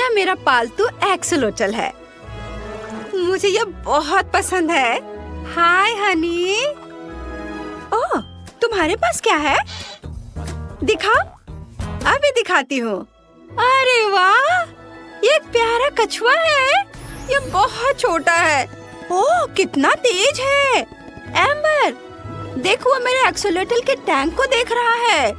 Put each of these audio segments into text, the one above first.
यह मेरा पालतू एक्सोलोटल है। मुझे यह बहुत पसंद है। हाय हनी। ओह, तुम्हारे पास क्या है? दिखाओ। अभी दिखाती हूँ। अरे वाह, ये एक प्यारा कछुआ है। ये बहुत छोटा है। ओह, कितना तेज है। एम्बर, देखो, वो मेरे एक्सोलोटल के टैंक को देख रहा है।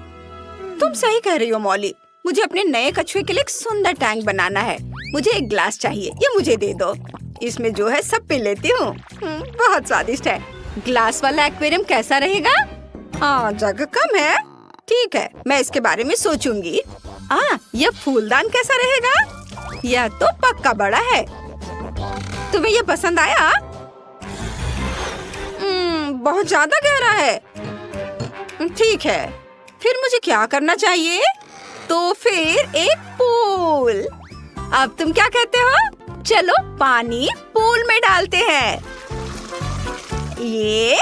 तुम सही कह रही हो मॉली। मुझे अपने नए कछुए के लिए एक सुंदर टैंक बनाना है। मुझे एक ग्लास चाहिए। ये मुझे दे दो। इसमें जो है सब पी लेती हूँ। बहुत स्वादिष्ट है। ग्लास वाला एक्वेरियम कैसा रहेगा? हाँ, जगह कम है। ठीक है, मैं इसके बारे में सोचूंगी। यह फूलदान कैसा रहेगा? यह तो पक्का बड़ा है। तुम्हें यह पसंद आया? बहुत ज्यादा गहरा है। ठीक है, फिर मुझे क्या करना चाहिए? तो फिर एक पूल। अब तुम क्या कहते हो? चलो पानी पूल में डालते हैं। ये,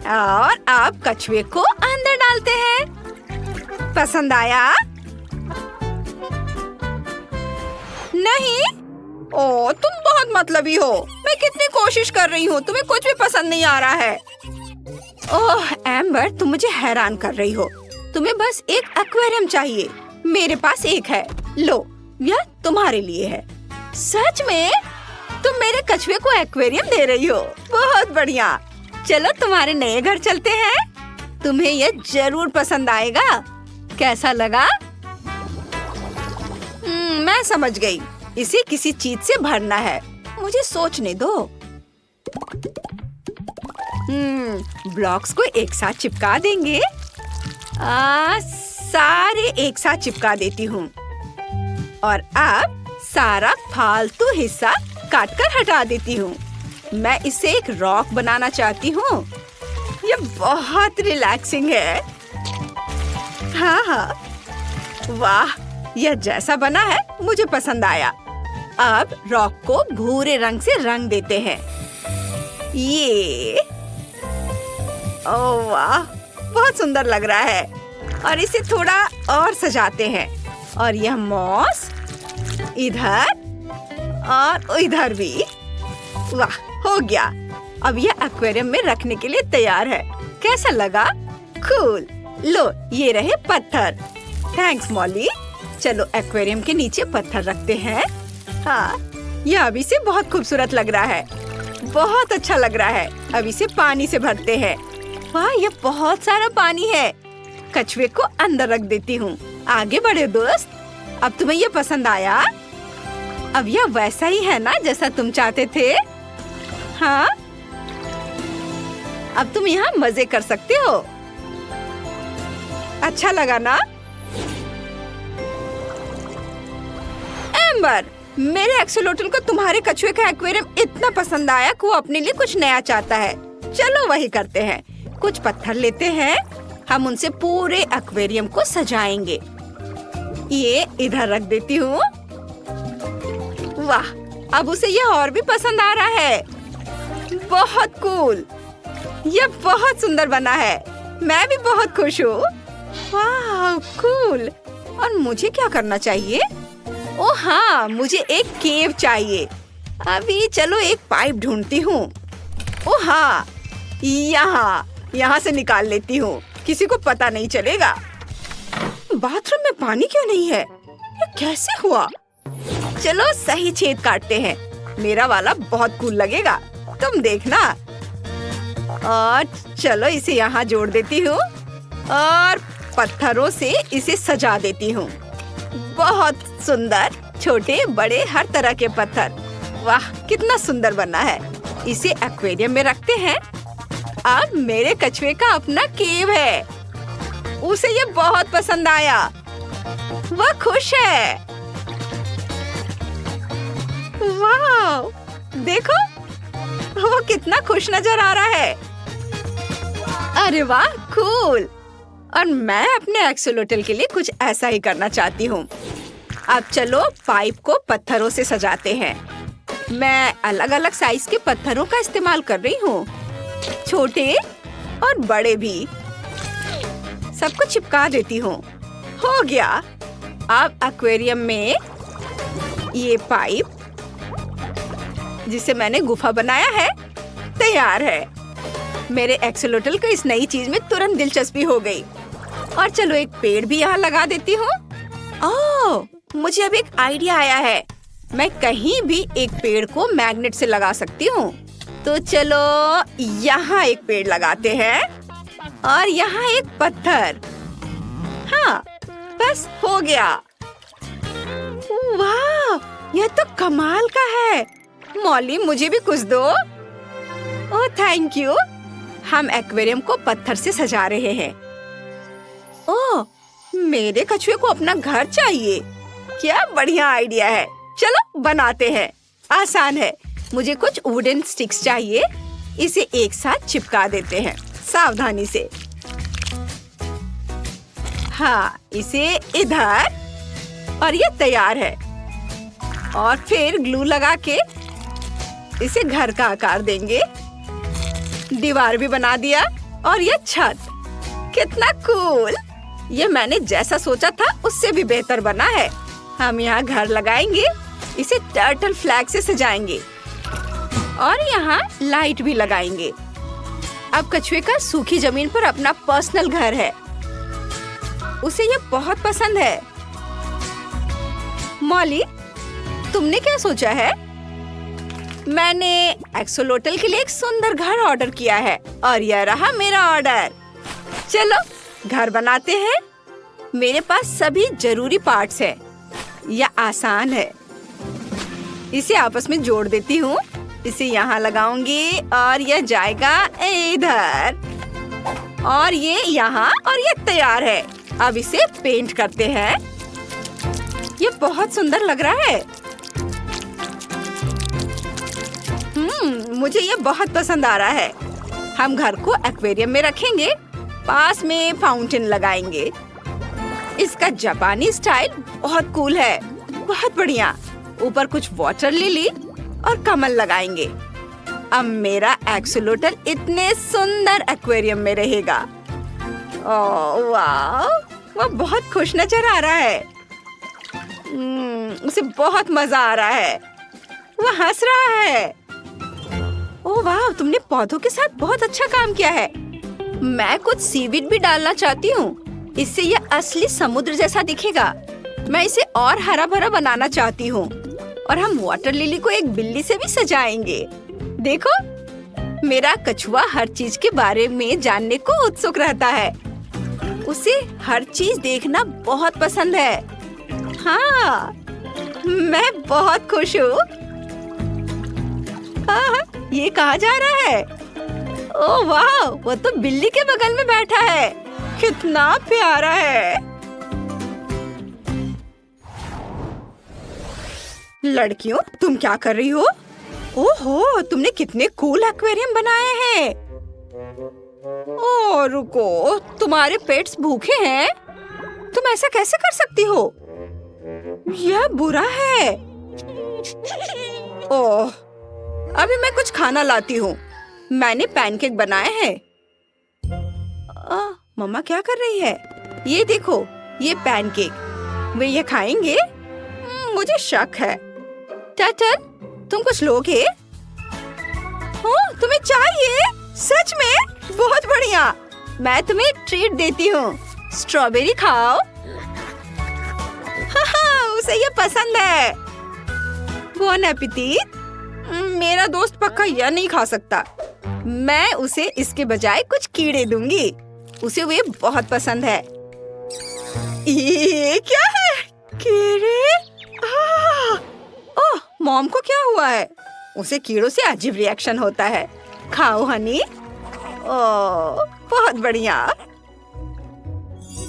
और अब कछुए को अंदर डालते हैं। पसंद आया? नहीं? ओह, तुम बहुत मतलबी हो। मैं कितनी कोशिश कर रही हूँ, तुम्हें कुछ भी पसंद नहीं आ रहा है। ओह एम्बर, तुम मुझे हैरान कर रही हो। तुम्हें बस एक एक्वेरियम चाहिए। मेरे पास एक है। लो, यह तुम्हारे लिए है। सच में? तुम मेरे कछुए को एक्वेरियम दे रही हो? बहुत बढ़िया। चलो तुम्हारे नए घर चलते हैं। तुम्हें यह जरूर पसंद आएगा। कैसा लगा? मैं समझ गई। इसे किसी चीज से भरना है। मुझे सोचने दो। ब्लॉक्स को एक साथ चिपका देंगे। सारे एक साथ चिपका देती हूँ। और अब सारा फालतू हिस्सा काटकर हटा देती हूँ। मैं इसे एक रॉक बनाना चाहती हूँ। ये बहुत रिलैक्सिंग है। हाँ, वाह, यह जैसा बना है मुझे पसंद आया। अब रॉक को भूरे रंग से रंग देते हैं। ये, ओह वाह, बहुत सुंदर लग रहा है। और इसे थोड़ा और सजाते हैं। और यह मॉस इधर और इधर भी। वाह, हो गया। अब यह एक्वेरियम में रखने के लिए तैयार है। कैसा लगा? कूल। लो, ये रहे पत्थर। Thanks Molly. चलो एक्वेरियम के नीचे पत्थर रखते हैं। हाँ, यह अभी से बहुत खूबसूरत लग रहा है। बहुत अच्छा लग रहा है। अब इसे पानी से भरते हैं। वाह, ये बहुत सारा पानी है। कछुए को अंदर रख देती हूँ। आगे बढ़े दोस्त। अब तुम्हें ये पसंद आया? अब यह वैसा ही है ना जैसा तुम चाहते थे? हाँ, अब तुम यहाँ मजे कर सकते हो। अच्छा लगा ना? एम्बर, मेरे एक्सोलोटल को तुम्हारे कछुए का एक्वेरियम इतना पसंद आया कि वो अपने लिए कुछ नया चाहता है। चलो वही करते हैं। कुछ पत्थर लेते हैं। हम उनसे पूरे एक्वेरियम को सजाएंगे। ये इधर रख देती हूँ। वाह, अब उसे यह और भी पसंद आ रहा है। बहुत कूल। यह बहुत सुंदर बना है। मैं भी बहुत खुश हूँ। वाह, कूल। और मुझे क्या करना चाहिए? ओह हाँ, मुझे एक केव चाहिए। अभी चलो एक पाइप ढूंढती हूँ। ओह हाँ, यहाँ से निकाल लेती हूँ। किसी को पता नहीं चलेगा। बाथरूम में पानी क्यों नहीं है? ये कैसे हुआ? चलो सही छेद काटते हैं। मेरा वाला बहुत कूल लगेगा, तुम देखना। और चलो इसे यहाँ जोड़ देती हूँ और पत्थरों से इसे सजा देती हूँ। बहुत सुंदर, छोटे बड़े हर तरह के पत्थर। वाह, कितना सुंदर बना है। इसे एक्वेरियम में रखते हैं। अब मेरे कछुए का अपना केव है। उसे ये बहुत पसंद आया। वह खुश है। वाह, देखो वो कितना खुश नजर आ रहा है। अरे वाह, कूल। और मैं अपने एक्सोलोटल के लिए कुछ ऐसा ही करना चाहती हूँ। अब चलो पाइप को पत्थरों से सजाते हैं। मैं अलग अलग साइज के पत्थरों का इस्तेमाल कर रही हूँ, छोटे और बड़े भी। सबको चिपका देती हूँ। हो गया। अब एक्वेरियम में ये पाइप जिसे मैंने गुफा बनाया है तैयार है। मेरे एक्सोलोटल को इस नई चीज में तुरंत दिलचस्पी हो गई। और चलो एक पेड़ भी यहाँ लगा देती हूँ। ओह, मुझे अब एक आइडिया आया है। मैं कहीं भी एक पेड़ को मैग्नेट से लगा सकती हूँ। तो चलो यहाँ एक पेड़ लगाते हैं और यहाँ एक पत्थर। हाँ, बस हो गया। वाह, यह तो कमाल का है। मॉली, मुझे भी कुछ दो। ओह, थैंक यू। हम एक्वेरियम को पत्थर से सजा रहे हैं। ओह, मेरे कछुए को अपना घर चाहिए। क्या बढ़िया आइडिया है। चलो बनाते हैं। आसान है। मुझे कुछ वुडन स्टिक्स चाहिए। इसे एक साथ चिपका देते हैं सावधानी से। हाँ, इसे इधर और ये तैयार है। और फिर ग्लू लगा के इसे घर का आकार देंगे। दीवार भी बना दिया और ये छत। कितना कूल। ये मैंने जैसा सोचा था उससे भी बेहतर बना है। हम यहाँ घर लगाएंगे। इसे टर्टल फ्लैग से सजाएंगे और यहाँ लाइट भी लगाएंगे। अब कछुए का सूखी जमीन पर अपना पर्सनल घर है। उसे ये बहुत पसंद है। मॉली, तुमने क्या सोचा है? मैंने एक्सोलोटल के लिए एक सुंदर घर ऑर्डर किया है और यह रहा मेरा ऑर्डर। चलो घर बनाते हैं। मेरे पास सभी जरूरी पार्ट्स हैं। यह आसान है। इसे आपस में जोड़ देती हूँ। इसे यहाँ लगाऊंगी और यह जाएगा इधर और ये यहाँ और ये तैयार है। अब इसे पेंट करते हैं। ये बहुत सुंदर लग रहा है। मुझे ये बहुत पसंद आ रहा है। हम घर को एक्वेरियम में रखेंगे। पास में फाउंटेन लगाएंगे। इसका जापानी स्टाइल बहुत कूल है। बहुत बढ़िया। ऊपर कुछ वाटर लिली और कमल लगाएंगे। अब मेरा एक्सोलोटल इतने सुंदर एक्वेरियम में रहेगा। ओह वाह, वह बहुत खुश नजर आ रहा है। उसे बहुत मजा आ रहा है। वह हंस रहा है। ओह वाह, तुमने पौधों के साथ बहुत अच्छा काम किया है। मैं कुछ सीवीड भी डालना चाहती हूँ। इससे यह असली समुद्र जैसा दिखेगा। मैं इसे और हरा भरा बनाना चाहती हूँ। और हम वाटर लिली को एक बिल्ली से भी सजाएंगे। देखो, मेरा कछुआ हर चीज के बारे में जानने को उत्सुक रहता है। उसे हर चीज देखना बहुत पसंद है। हाँ, मैं बहुत खुश हूँ। ये कहाँ जा रहा है? ओह वाह, वो तो बिल्ली के बगल में बैठा है। कितना प्यारा है। लड़कियों, तुम क्या कर रही हो? ओहो, तुमने कितने कूल एक्वेरियम बनाए हैं। ओह रुको, तुम्हारे पेट्स भूखे हैं? तुम ऐसा कैसे कर सकती हो? यह बुरा है। ओह, अभी मैं कुछ खाना लाती हूँ। मैंने पैनकेक बनाए हैं। मम्मा क्या कर रही है? ये देखो, ये पैनकेक। वे ये खाएंगे? मुझे शक है। टर्टल, तुम कुछ लोगे? ओह, तुम्हें चाहिए? सच में? बहुत बढ़िया। मैं तुम्हें ट्रीट देती हूँ। स्ट्रॉबेरी खाओ। हाँ, उसे ये पसंद है। Bone appétit. मेरा दोस्त पक्का यह नहीं खा सकता। मैं उसे इसके बजाय कुछ कीड़े दूंगी। उसे वे बहुत पसंद है। ये क्या है? कीड़े? ओह, मॉम को क्या हुआ है? उसे कीड़ों से अजीब रिएक्शन होता है। खाओ हनी। ओह, बहुत बढ़िया।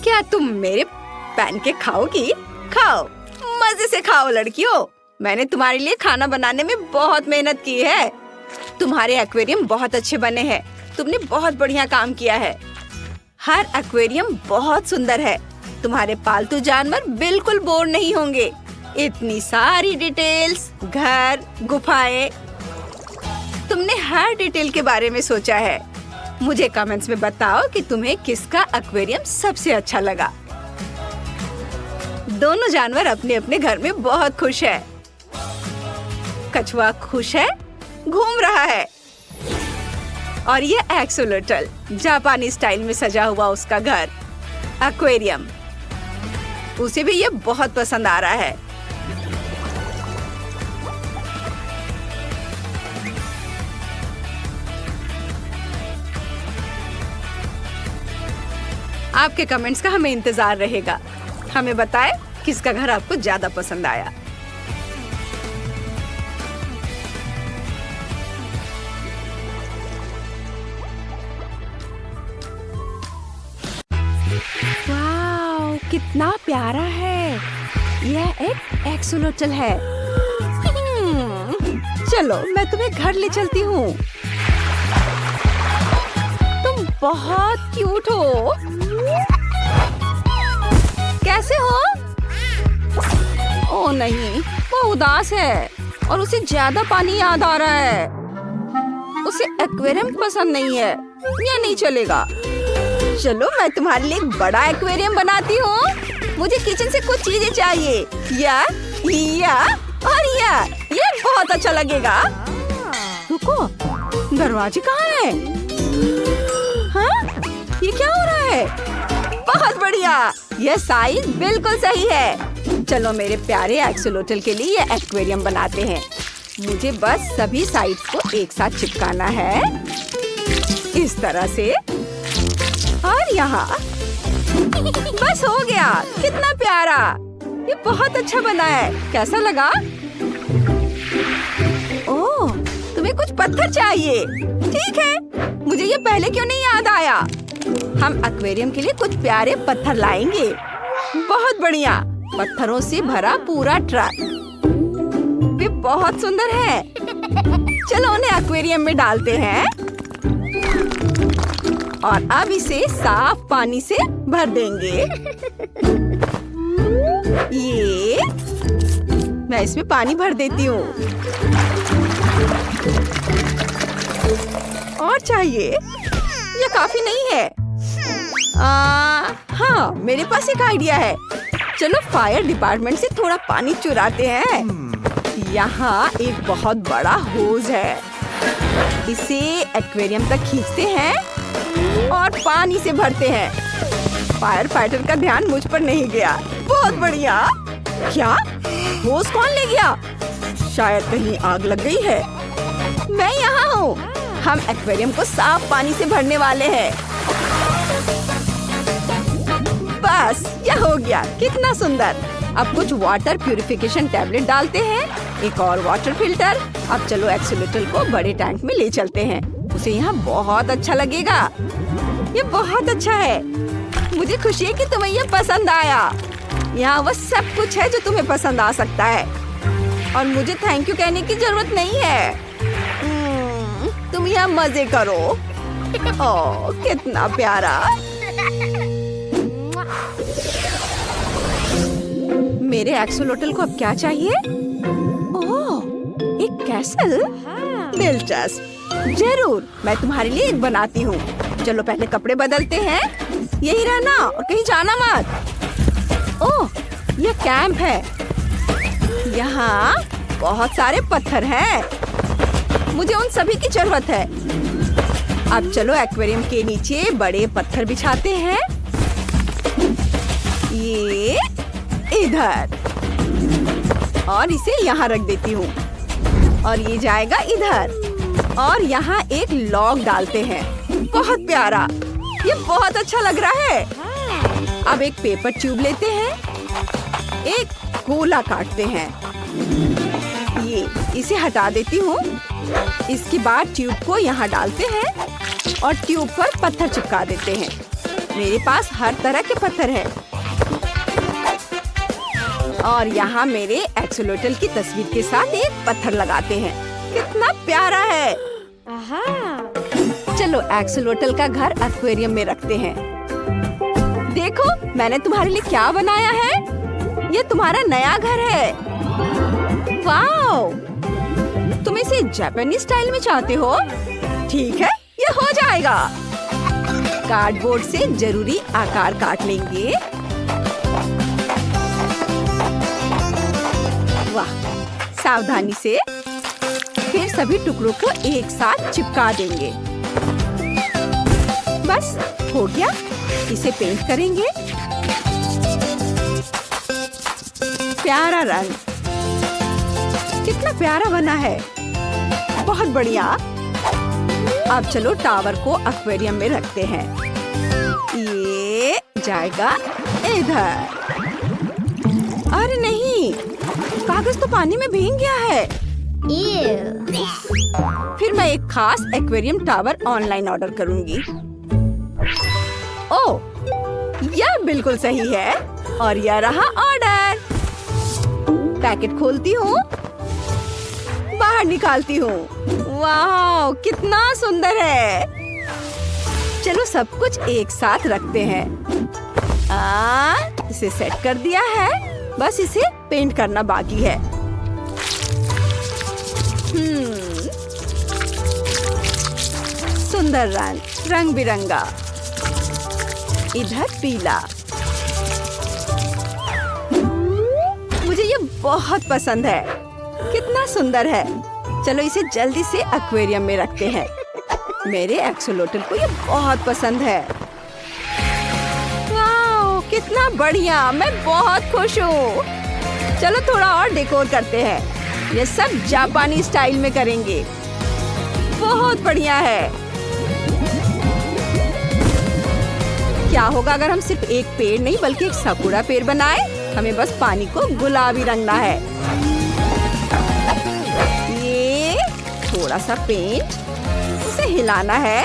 क्या तुम मेरे पैनकेक खाओगी? खाओ, मजे से खाओ लड़कियों। मैंने तुम्हारे लिए खाना बनाने में बहुत मेहनत की है। तुम्हारे एक्वेरियम बहुत अच्छे बने हैं। तुमने बहुत बढ़िया काम किया है। हर एक्वेरियम बहुत सुंदर है। तुम्हारे पालतू जानवर बिल्कुल बोर नहीं होंगे। इतनी सारी डिटेल्स, घर, गुफाएं, तुमने हर डिटेल के बारे में सोचा है। मुझे कमेंट्स में बताओ कि तुम्हें किसका एक्वेरियम सबसे अच्छा लगा। दोनों जानवर अपने अपने घर में बहुत खुश है। कछुआ खुश है, घूम रहा है। और ये एक्सोलोटल, जापानी स्टाइल में सजा हुआ उसका घर, एक्वेरियम। उसे भी ये बहुत पसंद आ रहा है। आपके कमेंट्स का हमें इंतजार रहेगा। हमें बताएं किसका घर आपको ज्यादा पसंद आया। वाव, कितना प्यारा है। यह एक एक्सोलोटल है। चलो मैं तुम्हें घर ले चलती हूँ। तुम बहुत क्यूट हो। कैसे हो? ओह नहीं, वो उदास है और उसे ज्यादा पानी याद आ रहा है। उसे एक्वेरियम पसंद नहीं है। यह नहीं चलेगा। चलो मैं तुम्हारे लिए एक बड़ा एक्वेरियम बनाती हूँ। मुझे किचन से कुछ चीजें चाहिए। या और ये बहुत अच्छा लगेगा। रुको, दरवाजे कहाँ हैं? हाँ? ये क्या हो रहा है? बहुत बढ़िया, यह साइज बिल्कुल सही है। चलो मेरे प्यारे एक्सोलोटल के लिए ये एक्वेरियम बनाते हैं। मुझे बस सभी साइड्स को एक साथ चिपकाना है, इस तरह से। और यहाँ बस हो गया। कितना प्यारा, ये बहुत अच्छा बना है। कैसा लगा? ओह, तुम्हें कुछ पत्थर चाहिए। ठीक है, मुझे ये पहले क्यों नहीं याद आया। हम एक्वेरियम के लिए कुछ प्यारे पत्थर लाएंगे। बहुत बढ़िया, पत्थरों से भरा पूरा ट्रक। वे बहुत सुंदर है। चलो उन्हें एक्वेरियम में डालते हैं और अब इसे साफ पानी से भर देंगे। ये मैं इसमें पानी भर देती हूँ। और चाहिए? ये काफी नहीं है। हाँ, मेरे पास एक आइडिया है। चलो फायर डिपार्टमेंट से थोड़ा पानी चुराते हैं। यहाँ एक बहुत बड़ा होज है। इसे एक्वेरियम तक खींचते हैं और पानी से भरते हैं। फायर फाइटर का ध्यान मुझ पर नहीं गया। बहुत बढ़िया। क्या? होज कौन ले गया? शायद कहीं आग लग गई है। मैं यहाँ हूँ। हम एक्वेरियम को साफ पानी से भरने वाले हैं। बस, यह हो गया। कितना सुंदर। अब कुछ वाटर प्यूरिफिकेशन टैबलेट डालते हैं, एक और वाटर फिल्टर। अब चलो एक्सोलोटल को बड़े टैंक में ले चलते हैं। उसे यहाँ बहुत अच्छा लगेगा। ये बहुत अच्छा है। मुझे खुशी है कि तुम्हें ये पसंद आया। यहाँ वो सब कुछ है जो तुम्हें पसंद आ सकता है और मुझे थैंक यू कहने की जरूरत नहीं है। तुम यहाँ मजे करो। ओह, कितना प्यारा। मेरे एक्सोलोटल को अब क्या चाहिए? ओह, एक कैसल? दिलचस्प। जरूर, मैं तुम्हारे लिए एक बनाती हूँ। चलो पहले कपड़े बदलते हैं। यही रहना और कहीं जाना मत। ओह, यह कैंप है। यहाँ बहुत सारे पत्थर हैं। मुझे उन सभी की जरूरत है। अब चलो एक्वेरियम के नीचे बड़े पत्थर बिछाते हैं। ये इधर और इसे यहाँ रख देती हूँ और ये जाएगा इधर और यहाँ एक लॉग डालते हैं। बहुत प्यारा, ये बहुत अच्छा लग रहा है। अब एक पेपर ट्यूब लेते हैं, एक गोला काटते हैं। ये इसे हटा देती हूँ। इसके बाद ट्यूब को यहाँ डालते हैं और ट्यूब पर पत्थर चिपका देते हैं। मेरे पास हर तरह के पत्थर हैं और यहाँ मेरे एक्सोलोटल की तस्वीर के साथ एक पत्थर लगाते हैं। कितना प्यारा है। चलो एक्सोलोटल का घर एक्वेरियम में रखते हैं। देखो मैंने तुम्हारे लिए क्या बनाया है। ये तुम्हारा नया घर है। वाओ, तुम इसे जापानी स्टाइल में चाहते हो? ठीक है, ये हो जाएगा। कार्डबोर्ड से जरूरी आकार काट लेंगे। वाह, सावधानी से। सभी टुकड़ों को एक साथ चिपका देंगे। बस हो गया। इसे पेंट करेंगे। प्यारा रंग, कितना प्यारा बना है, बहुत बढ़िया। अब चलो टावर को एक्वेरियम में रखते हैं। ये जाएगा इधर। अरे नहीं, कागज तो पानी में भीग गया है। फिर मैं एक खास एक्वेरियम टावर ऑनलाइन ऑर्डर करूंगी। ओह, यह बिल्कुल सही है और यह रहा ऑर्डर। पैकेट खोलती हूँ, बाहर निकालती हूँ। वाह, कितना सुंदर है। चलो सब कुछ एक साथ रखते हैं। इसे सेट कर दिया है, बस इसे पेंट करना बाकी है। सुंदर रंग, रंग बिरंगा। इधर पीला। मुझे ये बहुत पसंद है, कितना सुंदर है। चलो इसे जल्दी से एक्वेरियम में रखते हैं। मेरे एक्सोलोटल को ये बहुत पसंद है। वाह, कितना बढ़िया, मैं बहुत खुश हूँ। चलो थोड़ा और डेकोर करते हैं। ये सब जापानी स्टाइल में करेंगे। बहुत बढ़िया है। क्या होगा अगर हम सिर्फ एक पेड़ नहीं बल्कि एक साकुरा पेड़ बनाए? हमें बस पानी को गुलाबी रंगना है। ये थोड़ा सा पेंट, उसे हिलाना है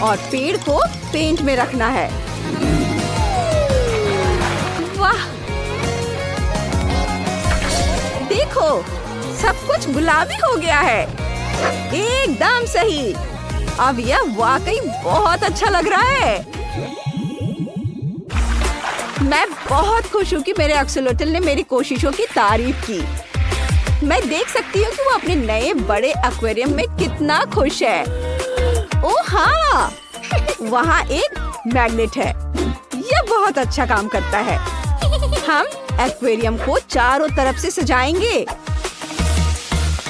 और पेड़ को पेंट में रखना है। वाह, देखो सब कुछ गुलाबी हो गया है। एकदम सही। अब यह वाकई बहुत अच्छा लग रहा है। मैं बहुत खुश हूँ कि मेरे एक्सोलोटल ने मेरी कोशिशों की तारीफ की। मैं देख सकती हूँ कि वो अपने नए बड़े एक्वेरियम में कितना खुश है। ओह हाँ, वहाँ एक मैग्नेट है। यह बहुत अच्छा काम करता है। हम एक्वेरियम को चारों तरफ से सजाएंगे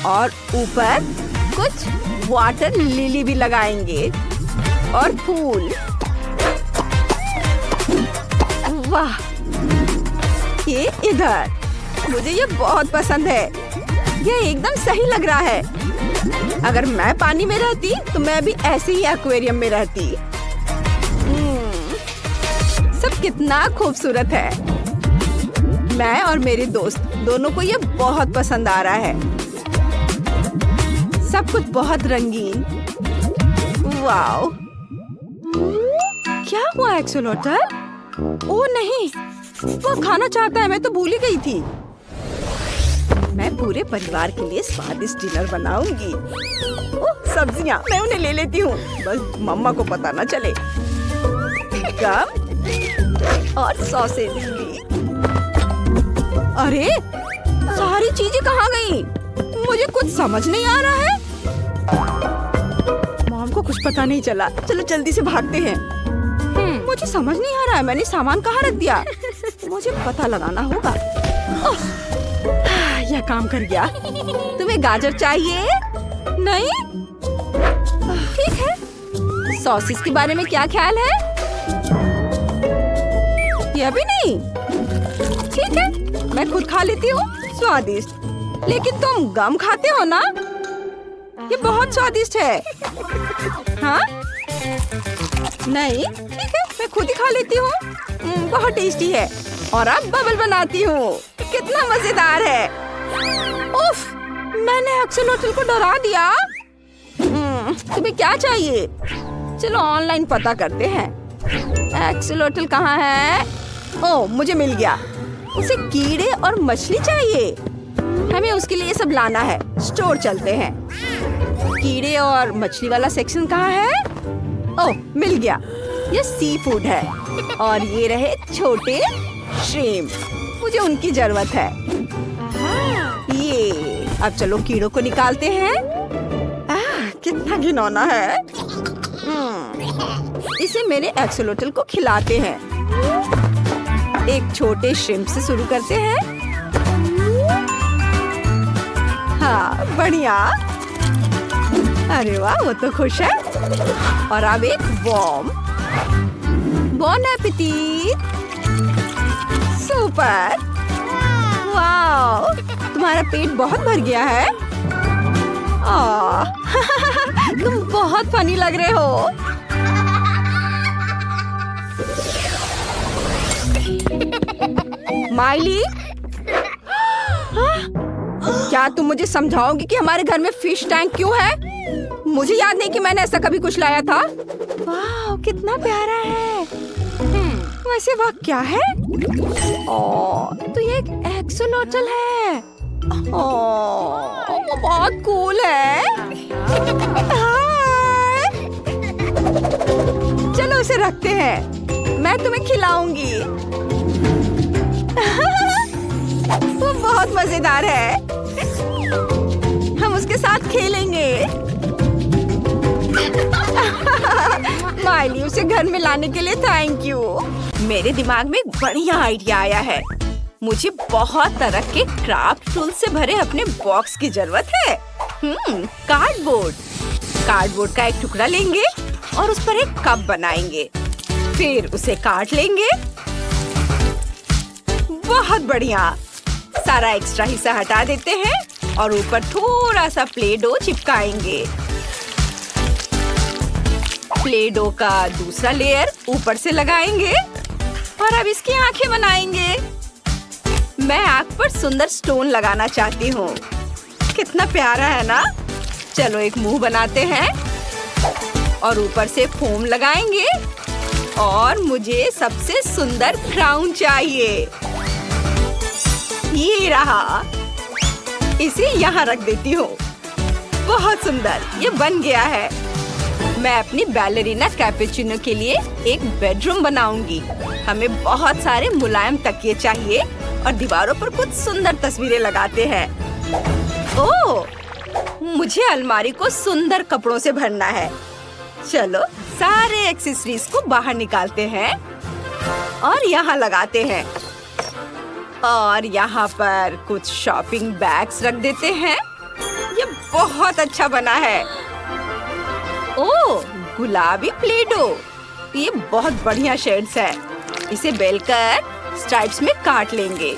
और ऊपर कुछ वाटर लिली भी लगाएंगे और फूल। वाह, ये इधर। मुझे ये बहुत पसंद है। ये एकदम सही लग रहा है। अगर मैं पानी में रहती तो मैं भी ऐसे ही एक्वेरियम में रहती। सब कितना खूबसूरत है। मैं और मेरे दोस्त दोनों को ये बहुत पसंद आ रहा है। सब कुछ बहुत रंगीन। वाओ, क्या हुआ एक्सोलोटल? ओह नहीं, वो खाना चाहता है। मैं तो भूल ही गई थी। मैं पूरे परिवार के लिए स्वादिष्ट डिनर बनाऊंगी। ओह, सब्जियां मैं उन्हें ले लेती हूँ, बस मम्मा को पता न चले। गम और सॉसेज भी। अरे, सारी चीजें कहाँ गई? मुझे कुछ समझ नहीं आ रहा है। मॉम को कुछ पता नहीं चला। चलो जल्दी से भागते हैं। मुझे समझ नहीं आ रहा है, मैंने सामान कहाँ रख दिया? मुझे पता लगाना होगा। यह काम कर गया। तुम्हें गाजर चाहिए? नहीं? ठीक है। सॉसेस के बारे में क्या ख्याल है? यह भी नहीं? ठीक है, मैं खुद खा लेती हूँ। स्वादिष्ट। लेकिन तुम गम खाते हो ना? ये बहुत स्वादिष्ट है। हाँ? नहीं? ठीक है, मैं खुद ही खा लेती हूँ। बहुत टेस्टी है। और अब बबल बनाती हूँ। कितना मजेदार है। उफ, मैंने एक्सोलोटल को डरा दिया। तुम्हें क्या चाहिए? चलो ऑनलाइन पता करते हैं। एक्सोलोटल कहाँ है? ओह, मुझे मिल गया। उसे कीड़े और मछली चाहिए। हमें उसके लिए सब लाना है। स्टोर चलते हैं। कीड़े और मछली वाला सेक्शन कहाँ है? ओह, मिल गया। ये सी फूड है और ये रहे छोटे श्रिम्प। मुझे उनकी जरूरत है। ये अब चलो कीड़ों को निकालते हैं। कितना घिनौना है। इसे मेरे एक्सोलोटल को खिलाते हैं। एक छोटे श्रिम्प से शुरू करते हैं। हाँ बढ़िया। अरे वाह, वो तो खुश है। और अब एक बॉन एपेटीट। सुपर। वाह, तुम्हारा पेट बहुत भर गया है। तुम बहुत फनी लग रहे हो। माइली, क्या तुम मुझे समझाओगी कि हमारे घर में फिश टैंक क्यों है? मुझे याद नहीं कि मैंने ऐसा कभी कुछ लाया था। वाह, कितना प्यारा है। वैसे वह क्या है? तो ये एक एक्सोलोटल है। वो बहुत कूल है। चलो उसे रखते हैं, मैं तुम्हें खिलाऊंगी। वो बहुत मजेदार है। हम उसके साथ खेलेंगे। माइली, उसे घर में लाने के लिए थैंक यू। मेरे दिमाग में एक बढ़िया आइडिया आया है। मुझे बहुत तरह के क्राफ्ट टूल से भरे अपने बॉक्स की जरूरत है। कार्डबोर्ड का एक टुकड़ा लेंगे और उस पर एक कप बनाएंगे। फिर उसे काट लेंगे। बहुत बढ़िया। सारा एक्स्ट्रा हिस्सा हटा देते हैं और ऊपर थोड़ा सा प्ले डो चिपकाएंगे। प्ले डो का दूसरा लेयर ऊपर से लगाएंगे और अब इसकी आंखें बनाएंगे। मैं आंख पर सुंदर स्टोन लगाना चाहती हूँ। कितना प्यारा है ना? चलो एक मुंह बनाते हैं और ऊपर से फोम लगाएंगे। और मुझे सबसे सुंदर क्राउन चाहिए। ये रहा। इसे यहाँ रख देती हूँ। बहुत सुंदर, ये बन गया है। मैं अपनी बैलेरिना कैपुचिनो के लिए एक बेडरूम बनाऊंगी। हमें बहुत सारे मुलायम तकिए चाहिए और दीवारों पर कुछ सुंदर तस्वीरें लगाते हैं। ओह, मुझे अलमारी को सुंदर कपड़ों से भरना है। चलो सारे एक्सेसरीज को बाहर निकालते हैं और यहाँ लगाते हैं। और यहाँ पर कुछ शॉपिंग बैग्स रख देते हैं। ये बहुत अच्छा बना है। ओह, गुलाबी प्ले डो। ये बहुत बढ़िया शेड्स है। इसे बेलकर स्ट्राइप्स में काट लेंगे।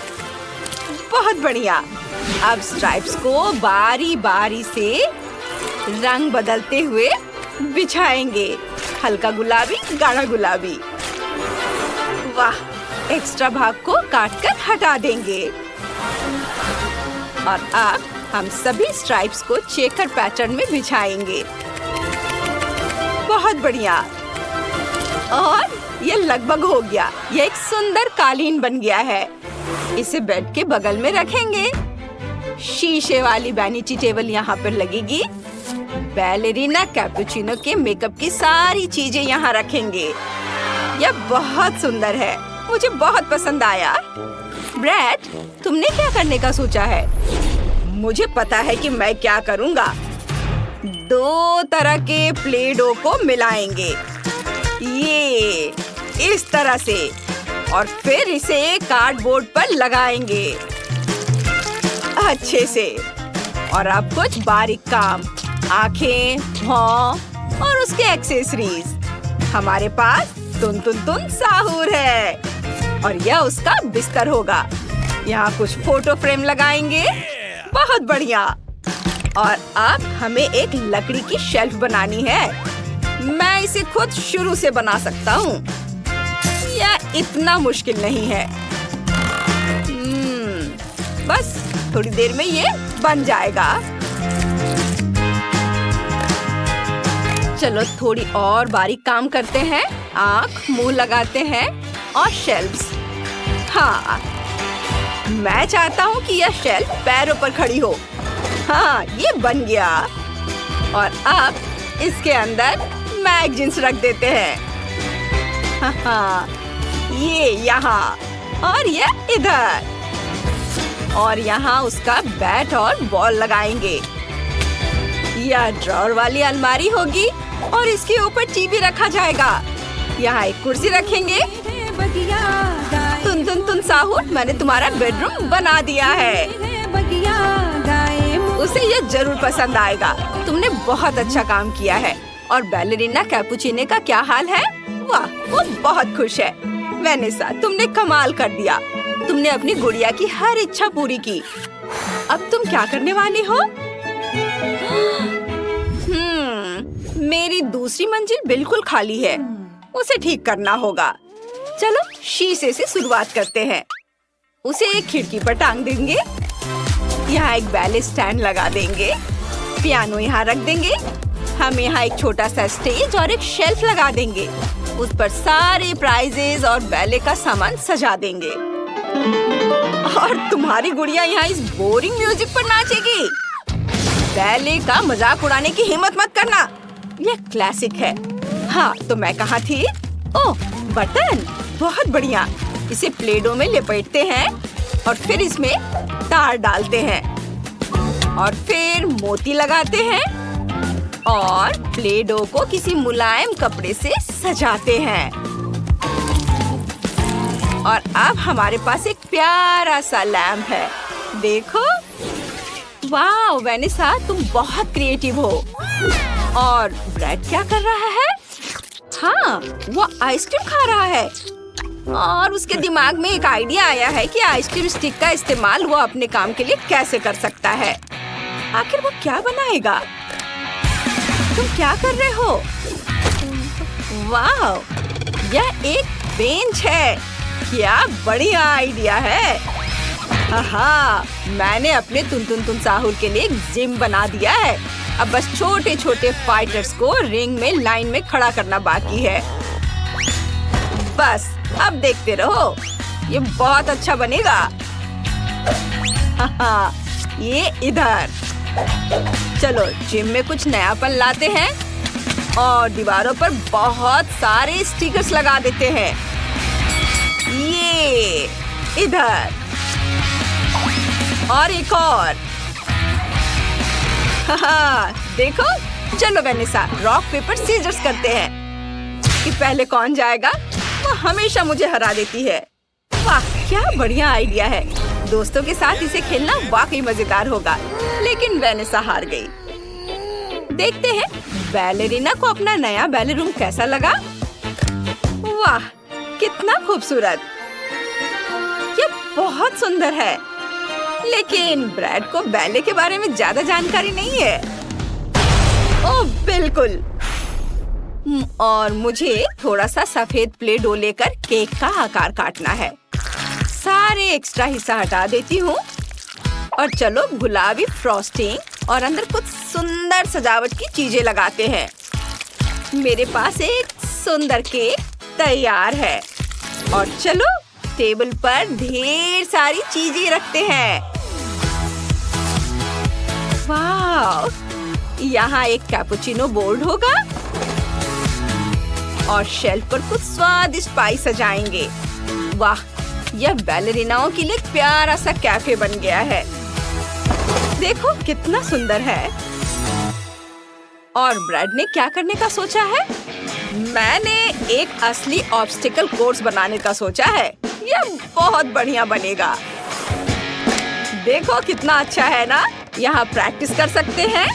बहुत बढ़िया। अब स्ट्राइप्स को बारी बारी से रंग बदलते हुए बिछाएंगे। हल्का गुलाबी, गाढ़ा गुलाबी। वाह, एक्स्ट्रा भाग को काटकर हटा देंगे। और अब हम सभी स्ट्राइप्स को चेकर पैटर्न में बिछाएंगे। बहुत बढ़िया। और ये लगभग हो गया। ये एक सुंदर कालीन बन गया है। इसे बेड के बगल में रखेंगे। शीशे वाली वैनिटी टेबल यहाँ पर लगेगी। बैलेरिना कैपुचिनो के मेकअप की सारी चीजें यहाँ रखेंगे। यह बहुत सुंदर है। मुझे बहुत पसंद आया। ब्रैड, तुमने क्या करने का सोचा है? मुझे पता है कि मैं क्या करूँगा। 2 तरह के प्ले डो को मिलाएंगे। ये इस तरह से। और फिर इसे कार्डबोर्ड पर लगाएंगे अच्छे से। और अब कुछ बारीक काम, आंखें, भौं और उसके एक्सेसरीज। हमारे पास तुन तुन तुन साहूर है और यह उसका बिस्तर होगा। यहाँ कुछ फोटो फ्रेम लगाएंगे। बहुत बढ़िया। और अब हमें एक लकड़ी की शेल्फ बनानी है। मैं इसे खुद शुरू से बना सकता हूँ। यह इतना मुश्किल नहीं है। बस थोड़ी देर में ये बन जाएगा। चलो थोड़ी और बारीक काम करते हैं। आँख, मुंह लगाते हैं और शेल्फ्स। हाँ, मैं चाहता हूँ कि यह शेल्फ पैरों पर खड़ी हो। हाँ, ये बन गया। और अब इसके अंदर मैगजीन्स रख देते हैं। हाँ, ये यहाँ और ये इधर। और यहाँ उसका बैट और बॉल लगाएंगे। यह ड्रॉअर वाली अलमारी होगी और इसके ऊपर टीवी रखा जाएगा। यहाँ एक कुर्सी रखेंगे। तुन तुन तुन साहूर, मैंने तुम्हारा बेडरूम बना दिया है। उसे ये जरूर पसंद आएगा। तुमने बहुत अच्छा काम किया है। और बैलेरिना कैपुचिनो का क्या हाल है? वाह, वो बहुत खुश है। वेनेसा, तुमने कमाल कर दिया। तुमने अपनी गुड़िया की हर इच्छा पूरी की। अब तुम क्या करने वाली हो? मेरी दूसरी मंजिल बिल्कुल खाली है। उसे ठीक करना होगा। चलो शीशे से शुरुआत करते हैं। उसे एक खिड़की पर टांग देंगे। यहाँ एक बैले स्टैंड लगा देंगे। पियानो यहाँ रख देंगे। हम यहाँ एक छोटा सा स्टेज और एक शेल्फ लगा देंगे। उस पर सारे प्राइजेस और बैले का सामान सजा देंगे। और तुम्हारी गुड़िया यहाँ इस बोरिंग म्यूजिक पर नाचेगी। बैले का मजाक उड़ाने की हिम्मत मत करना। यह क्लासिक है। हाँ, तो मैं कहाँ थी? ओह, बटन, बहुत बढ़िया। इसे प्ले डो में लपेटते हैं और फिर इसमें तार डालते हैं और फिर मोती लगाते हैं और प्ले डो को किसी मुलायम कपड़े से सजाते हैं। और अब हमारे पास एक प्यारा सा लैंप है। देखो, वाह वेनेसा, तुम बहुत क्रिएटिव हो। और ब्रेड क्या कर रहा है? हाँ, वो आइसक्रीम खा रहा है। और उसके दिमाग में एक आइडिया आया है कि आइसक्रीम स्टिक का इस्तेमाल वो अपने काम के लिए कैसे कर सकता है। आखिर वो क्या बनाएगा? तुम क्या कर रहे हो? वाह, यह एक बेंच है। क्या बढ़िया आइडिया है। हाँ, मैंने अपने तुन साहुर के लिए एक जिम बना दिया है। अब बस छोटे छोटे फाइटर्स को रिंग में लाइन में खड़ा करना बाकी है। बस अब देखते रहो, ये बहुत अच्छा बनेगा। हाँ, ये इधर। चलो जिम में कुछ नयापन लाते हैं और दीवारों पर बहुत सारे स्टिकर्स लगा देते हैं। ये इधर और एक और। हाँ, देखो। चलो वेनेसा, रॉक पेपर सीजर्स करते हैं कि पहले कौन जाएगा। वो हमेशा मुझे हरा देती है। वाह, क्या बढ़िया आइडिया है। दोस्तों के साथ इसे खेलना वाकई मजेदार होगा। लेकिन वेनेसा हार गई। देखते हैं बैलेरिना को अपना नया बैले रूम कैसा लगा। वाह, कितना खूबसूरत। ये बहुत सुंदर है। लेकिन ब्रैड को बैले के बारे में ज्यादा जानकारी नहीं है। ओह बिल्कुल। और मुझे थोड़ा सा सफेद प्ले डो लेकर केक का आकार काटना है। सारे एक्स्ट्रा हिस्सा हटा देती हूँ और चलो गुलाबी फ्रॉस्टिंग और अंदर कुछ सुंदर सजावट की चीजें लगाते हैं। मेरे पास एक सुंदर केक तैयार है। और चलो टेबल पर ढेर सारी चीजें रखते हैं। वाह, यहाँ एक कैपुचिनो बोर्ड होगा और शेल्फ पर कुछ स्वादिष्ट पाई सजाएंगे। वाह, यह बैलेरिनाओं के लिए प्यारा सा कैफे बन गया है। देखो कितना सुंदर है। और ब्रैड ने क्या करने का सोचा है? मैंने एक असली ऑब्स्टिकल कोर्स बनाने का सोचा है। यह बहुत बढ़िया बनेगा। देखो कितना अच्छा है ना। यहाँ प्रैक्टिस कर सकते हैं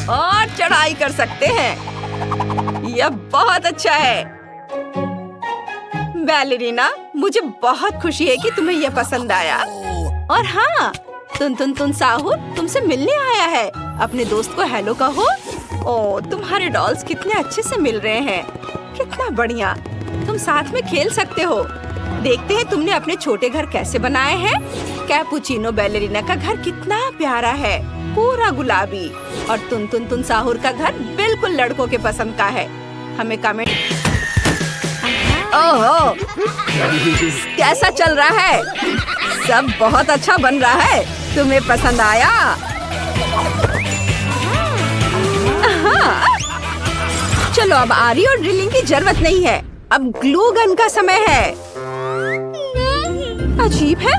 और चढ़ाई कर सकते हैं। यह बहुत अच्छा है। बैलेरिना, मुझे बहुत खुशी है कि तुम्हें यह पसंद आया। और हाँ, तुन साहुर तुमसे मिलने आया है। अपने दोस्त को हेलो कहो। ओह, तुम्हारे डॉल्स कितने अच्छे से मिल रहे हैं। कितना बढ़िया। तुम साथ में खेल सकते हो। देखते हैं तुमने अपने छोटे घर कैसे बनाए हैं। कैपुचिनो बैलेरिना का घर कितना प्यारा है, पूरा गुलाबी। और तुन साहुर का घर बिल्कुल लड़कों के पसंद का है। हमें कमेंट। ओह, कैसा चल रहा है? सब बहुत अच्छा बन रहा है। तुम्हें पसंद आया? हाँ। चलो अब आरी और ड्रिलिंग की जरूरत नहीं है। अब ग्लू गन का समय है। अजीब है,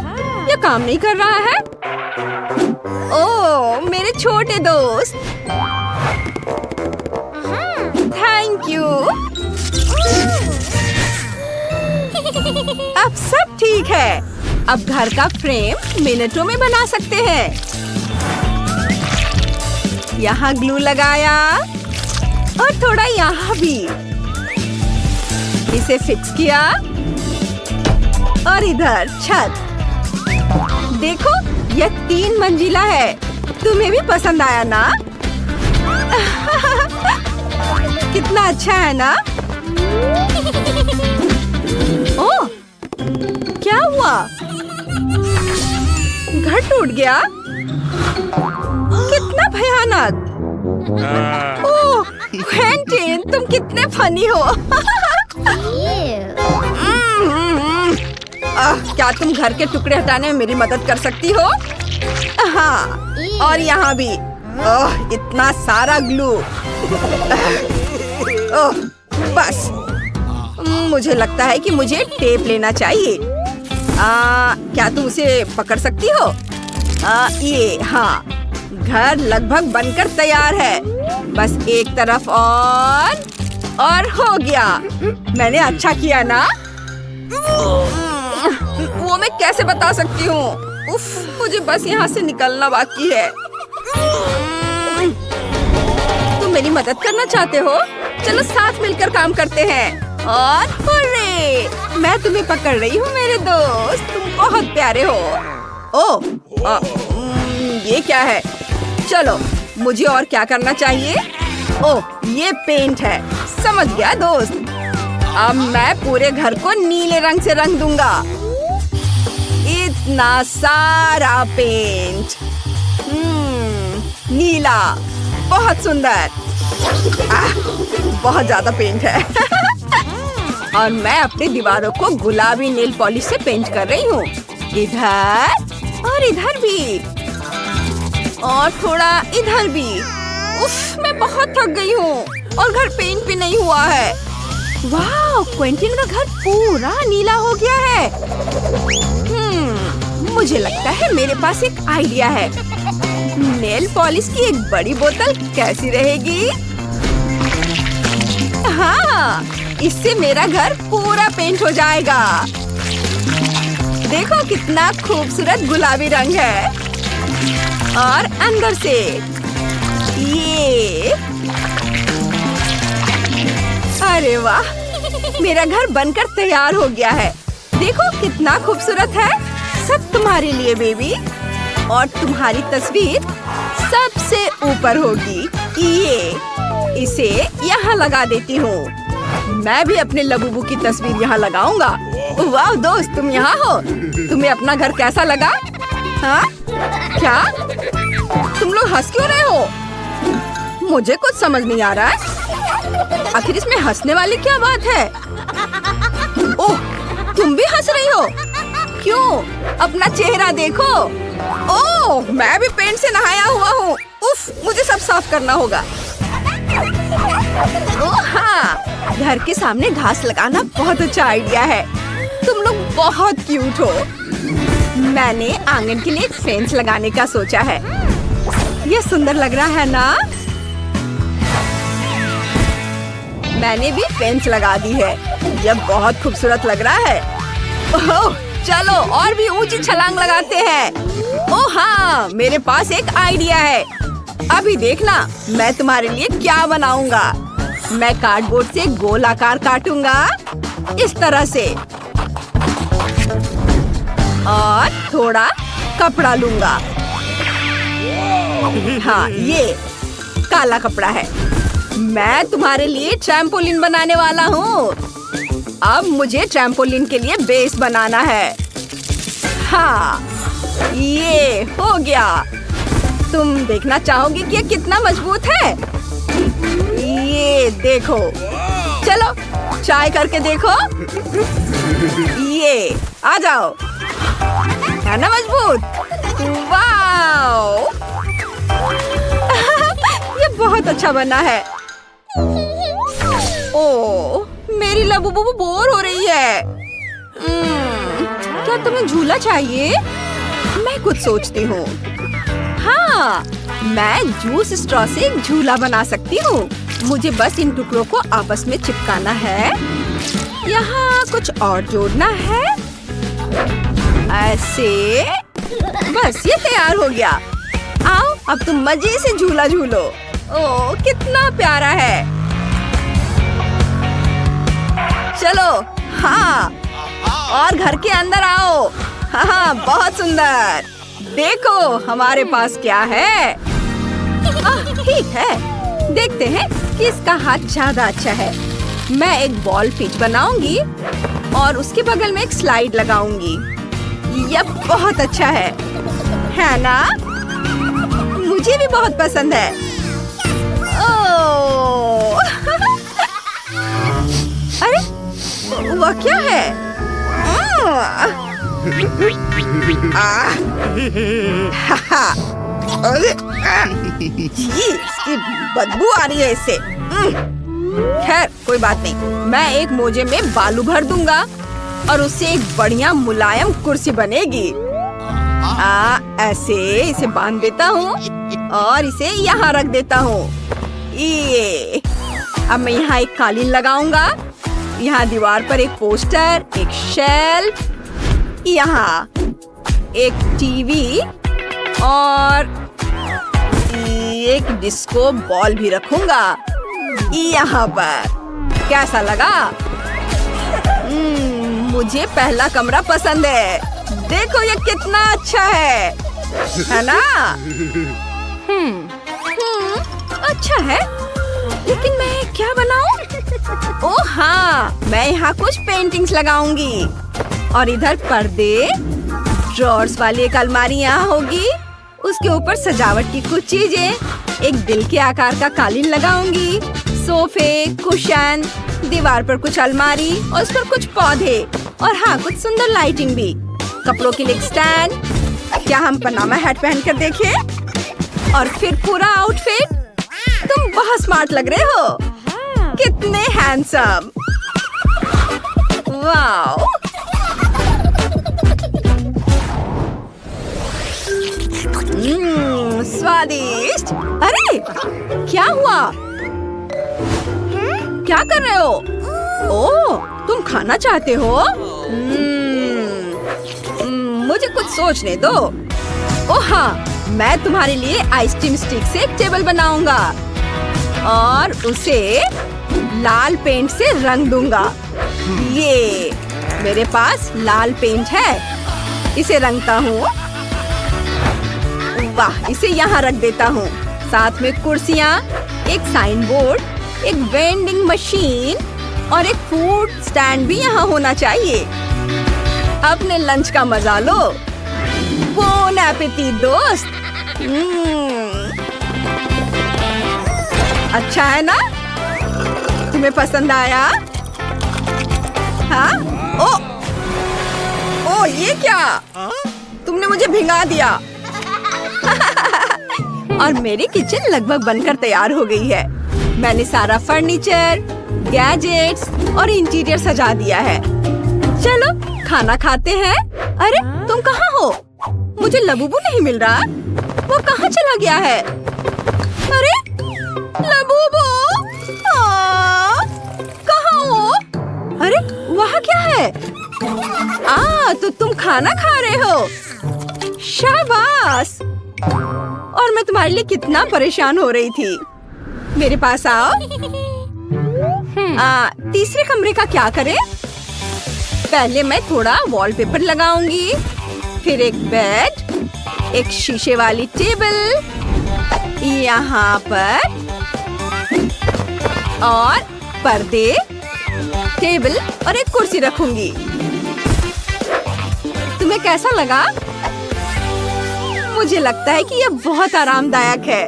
ये काम नहीं कर रहा है। ओह, मेरे छोटे दोस्त, थैंक यू। अब सब ठीक है। अब घर का फ्रेम मिनटों में बना सकते हैं। यहाँ ग्लू लगाया और थोड़ा यहाँ भी। इसे फिक्स किया और इधर छत। देखो, यह 3 मंजिला है। तुम्हें भी पसंद आया ना? कितना अच्छा है ना? ओह, क्या हुआ? घर टूट गया? कितना भयानक! ओह, क्वेंटिन, तुम कितने फनी हो। क्या तुम घर के टुकड़े हटाने में मेरी मदद कर सकती हो? हाँ, और यहाँ भी। ओह, इतना सारा ग्लू। ओह, बस। मुझे लगता है कि मुझे टेप लेना चाहिए। क्या तुम उसे पकड़ सकती हो? ये, हाँ, घर लगभग बनकर तैयार है। बस एक तरफ और हो गया। मैंने अच्छा किया ना? वो मैं कैसे बता सकती हूँ? उफ, मुझे बस यहाँ से निकलना बाकी है। तुम मेरी मदद करना चाहते हो? चलो साथ मिलकर काम करते हैं। और हुर्रे! मैं तुम्हें पकड़ रही हूँ मेरे दोस्त। तुम बहुत प्यारे हो। ओह, ये क्या है? चलो, मुझे और क्या करना चाहिए? ओह, ये पेंट है। समझ गया दोस्त। अब मैं पूरे घर को नीले रंग से रंग दूंगा। इतना सारा पेंट। नीला, बहुत सुंदर। बहुत ज्यादा पेंट है। और मैं अपनी दीवारों को गुलाबी नेल पॉलिश से पेंट कर रही हूँ। इधर और इधर भी, और थोड़ा इधर भी। उफ, मैं बहुत थक गई हूँ और घर पेंट भी नहीं हुआ है। वाह, क्वेंटिन का घर पूरा नीला हो गया है। मुझे लगता है मेरे पास एक आइडिया है। नेल पॉलिश की एक बड़ी बोतल कैसी रहेगी? हाँ, इससे मेरा घर पूरा पेंट हो जाएगा। देखो कितना खूबसूरत गुलाबी रंग है। और अंदर से ये, अरे वाह, मेरा घर बनकर तैयार हो गया है। देखो कितना खूबसूरत है। सब तुम्हारे लिए बेबी। और तुम्हारी तस्वीर सबसे ऊपर होगी। ये, इसे यहाँ लगा देती हूँ। मैं भी अपने लबूबू की तस्वीर यहाँ लगाऊंगा। वाह दोस्त, तुम यहाँ हो। तुम्हें अपना घर कैसा लगा? हाँ? क्या? तुम लोग हंस क्यों रहे हो? मुझे कुछ समझ नहीं आ रहा है। आखिर इसमें हंसने वाली क्या बात है? ओह, तुम भी हंस रही हो? क्यों? अपना चेहरा देखो। ओह, मैं भी पेंट से नहाया हुआ हूँ। उफ, मुझे सब साफ करना होगा। ओह हाँ, घर के सामने घास लगाना बहुत अच्छा आइडिया है। तुम लोग बहुत क्यूट हो। मैंने आंगन के लिए एक फेंस लगाने का सोचा है। ये सुंदर लग रहा है ना? मैंने भी फेंस लगा दी है। यह बहुत खूबसूरत लग रहा है। ओह, चलो और भी ऊंची छलांग लगाते हैं। ओह हाँ, मेरे पास एक आइडिया है। अभी देखना, मैं तुम्हारे लिए क्या बनाऊंगा। मैं कार्डबोर्ड से गोल आकार काटूंगा इस तरह से, और थोड़ा कपड़ा लूंगा। हाँ, ये काला कपड़ा है। मैं तुम्हारे लिए ट्रैम्पोलिन बनाने वाला हूँ। अब मुझे ट्रैम्पोलिन के लिए बेस बनाना है। हाँ, ये हो गया। तुम देखना चाहोगी कि ये कितना मजबूत है? ये देखो। चलो ट्राई करके देखो। ये, आ जाओ। है ना मजबूत? वाओ! ये बहुत अच्छा बना है। ओह, मेरी लबूबू बोर हो रही है। क्या तुम्हें झूला चाहिए? मैं कुछ सोचती हूँ। हाँ, मैं जूस स्ट्रॉ से एक झूला बना सकती हूँ। मुझे बस इन टुकड़ों को आपस में चिपकाना है। यहाँ कुछ और जोड़ना है। ऐसे, बस ये तैयार हो गया। आओ अब तुम मजे से झूला झूलो। ओह कितना प्यारा है। चलो हाँ, और घर के अंदर आओ। हाँ बहुत सुंदर। देखो हमारे पास क्या है। ठीक है, देखते हैं किसका हाथ ज्यादा अच्छा है। मैं एक बॉल पिच बनाऊंगी और उसके बगल में एक स्लाइड लगाऊंगी। यह बहुत अच्छा है ना? मुझे भी बहुत पसंद है। ओह अरे वह क्या है? इसकी बदबू आ रही है इससे। खैर कोई बात नहीं, मैं एक मोजे में बालू भर दूंगा और उससे एक बढ़िया मुलायम कुर्सी बनेगी। ऐसे इसे बांध देता हूँ और इसे यहाँ रख देता हूँ। ये अब मैं यहाँ एक कालीन लगाऊंगा। यहाँ दीवार पर एक पोस्टर, एक शेल्फ, यहाँ एक टीवी और एक डिस्को बॉल भी रखूंगा यहाँ पर। कैसा लगा? मुझे पहला कमरा पसंद है। देखो ये कितना अच्छा है ना? अच्छा है, लेकिन मैं क्या बनाऊं? ओह हाँ, मैं यहाँ कुछ पेंटिंग्स लगाऊंगी और इधर पर्दे, ड्रॉर्स वाली एक अलमारी यहाँ होगी। उसके ऊपर सजावट की कुछ चीजें, एक दिल के आकार का कालीन लगाऊंगी, सोफे, कुशन, दीवार पर कुछ अलमारी और उस पर कुछ पौधे और हाँ कुछ सुंदर लाइटिंग भी। कपड़ों के लिए स्टैंड। क्या हम पनामा हैट पहन कर देखें? और फिर पूरा आउटफिट। तुम बहुत स्मार्ट लग रहे हो। कितने हैंडसम। वाओ। स्वादिष्ट। अरे क्या हुआ? क्या कर रहे हो? ओह तुम खाना चाहते हो? मुझे कुछ सोचने दो। ओह हाँ, मैं तुम्हारे लिए आइसक्रीम स्टिक से एक टेबल बनाऊंगा और उसे लाल पेंट से रंग दूंगा। ये मेरे पास लाल पेंट है, इसे रंगता हूँ। वाह, इसे यहाँ रख देता हूँ। साथ में कुर्सियाँ, एक साइन बोर्ड, एक वेंडिंग मशीन और एक फूड स्टैंड भी यहाँ होना चाहिए। अपने लंच का मजा लो। बोन एपेटिट दोस्त। अच्छा है ना? तुम्हें पसंद आया? हाँ? ओ ये क्या? तुमने मुझे भिंगा दिया। और मेरी किचन लगभग बनकर तैयार हो गई है। मैंने सारा फर्नीचर, गैजेट्स और इंटीरियर सजा दिया है। चलो खाना खाते हैं। अरे तुम कहाँ हो? मुझे लबूबू नहीं मिल रहा। वो कहाँ चला गया है? अरे लबूबू, कहाँ हो? अरे वहाँ क्या है? तो तुम खाना खा रहे हो। शाबाश। और मैं तुम्हारे लिए कितना परेशान हो रही थी। मेरे पास आओ। तीसरे कमरे का क्या करें? पहले मैं थोड़ा वॉलपेपर लगाऊंगी, फिर एक बेड, एक शीशे वाली टेबल यहाँ पर और पर्दे, टेबल और एक कुर्सी रखूंगी। तुम्हें कैसा लगा? मुझे लगता है कि यह बहुत आरामदायक है।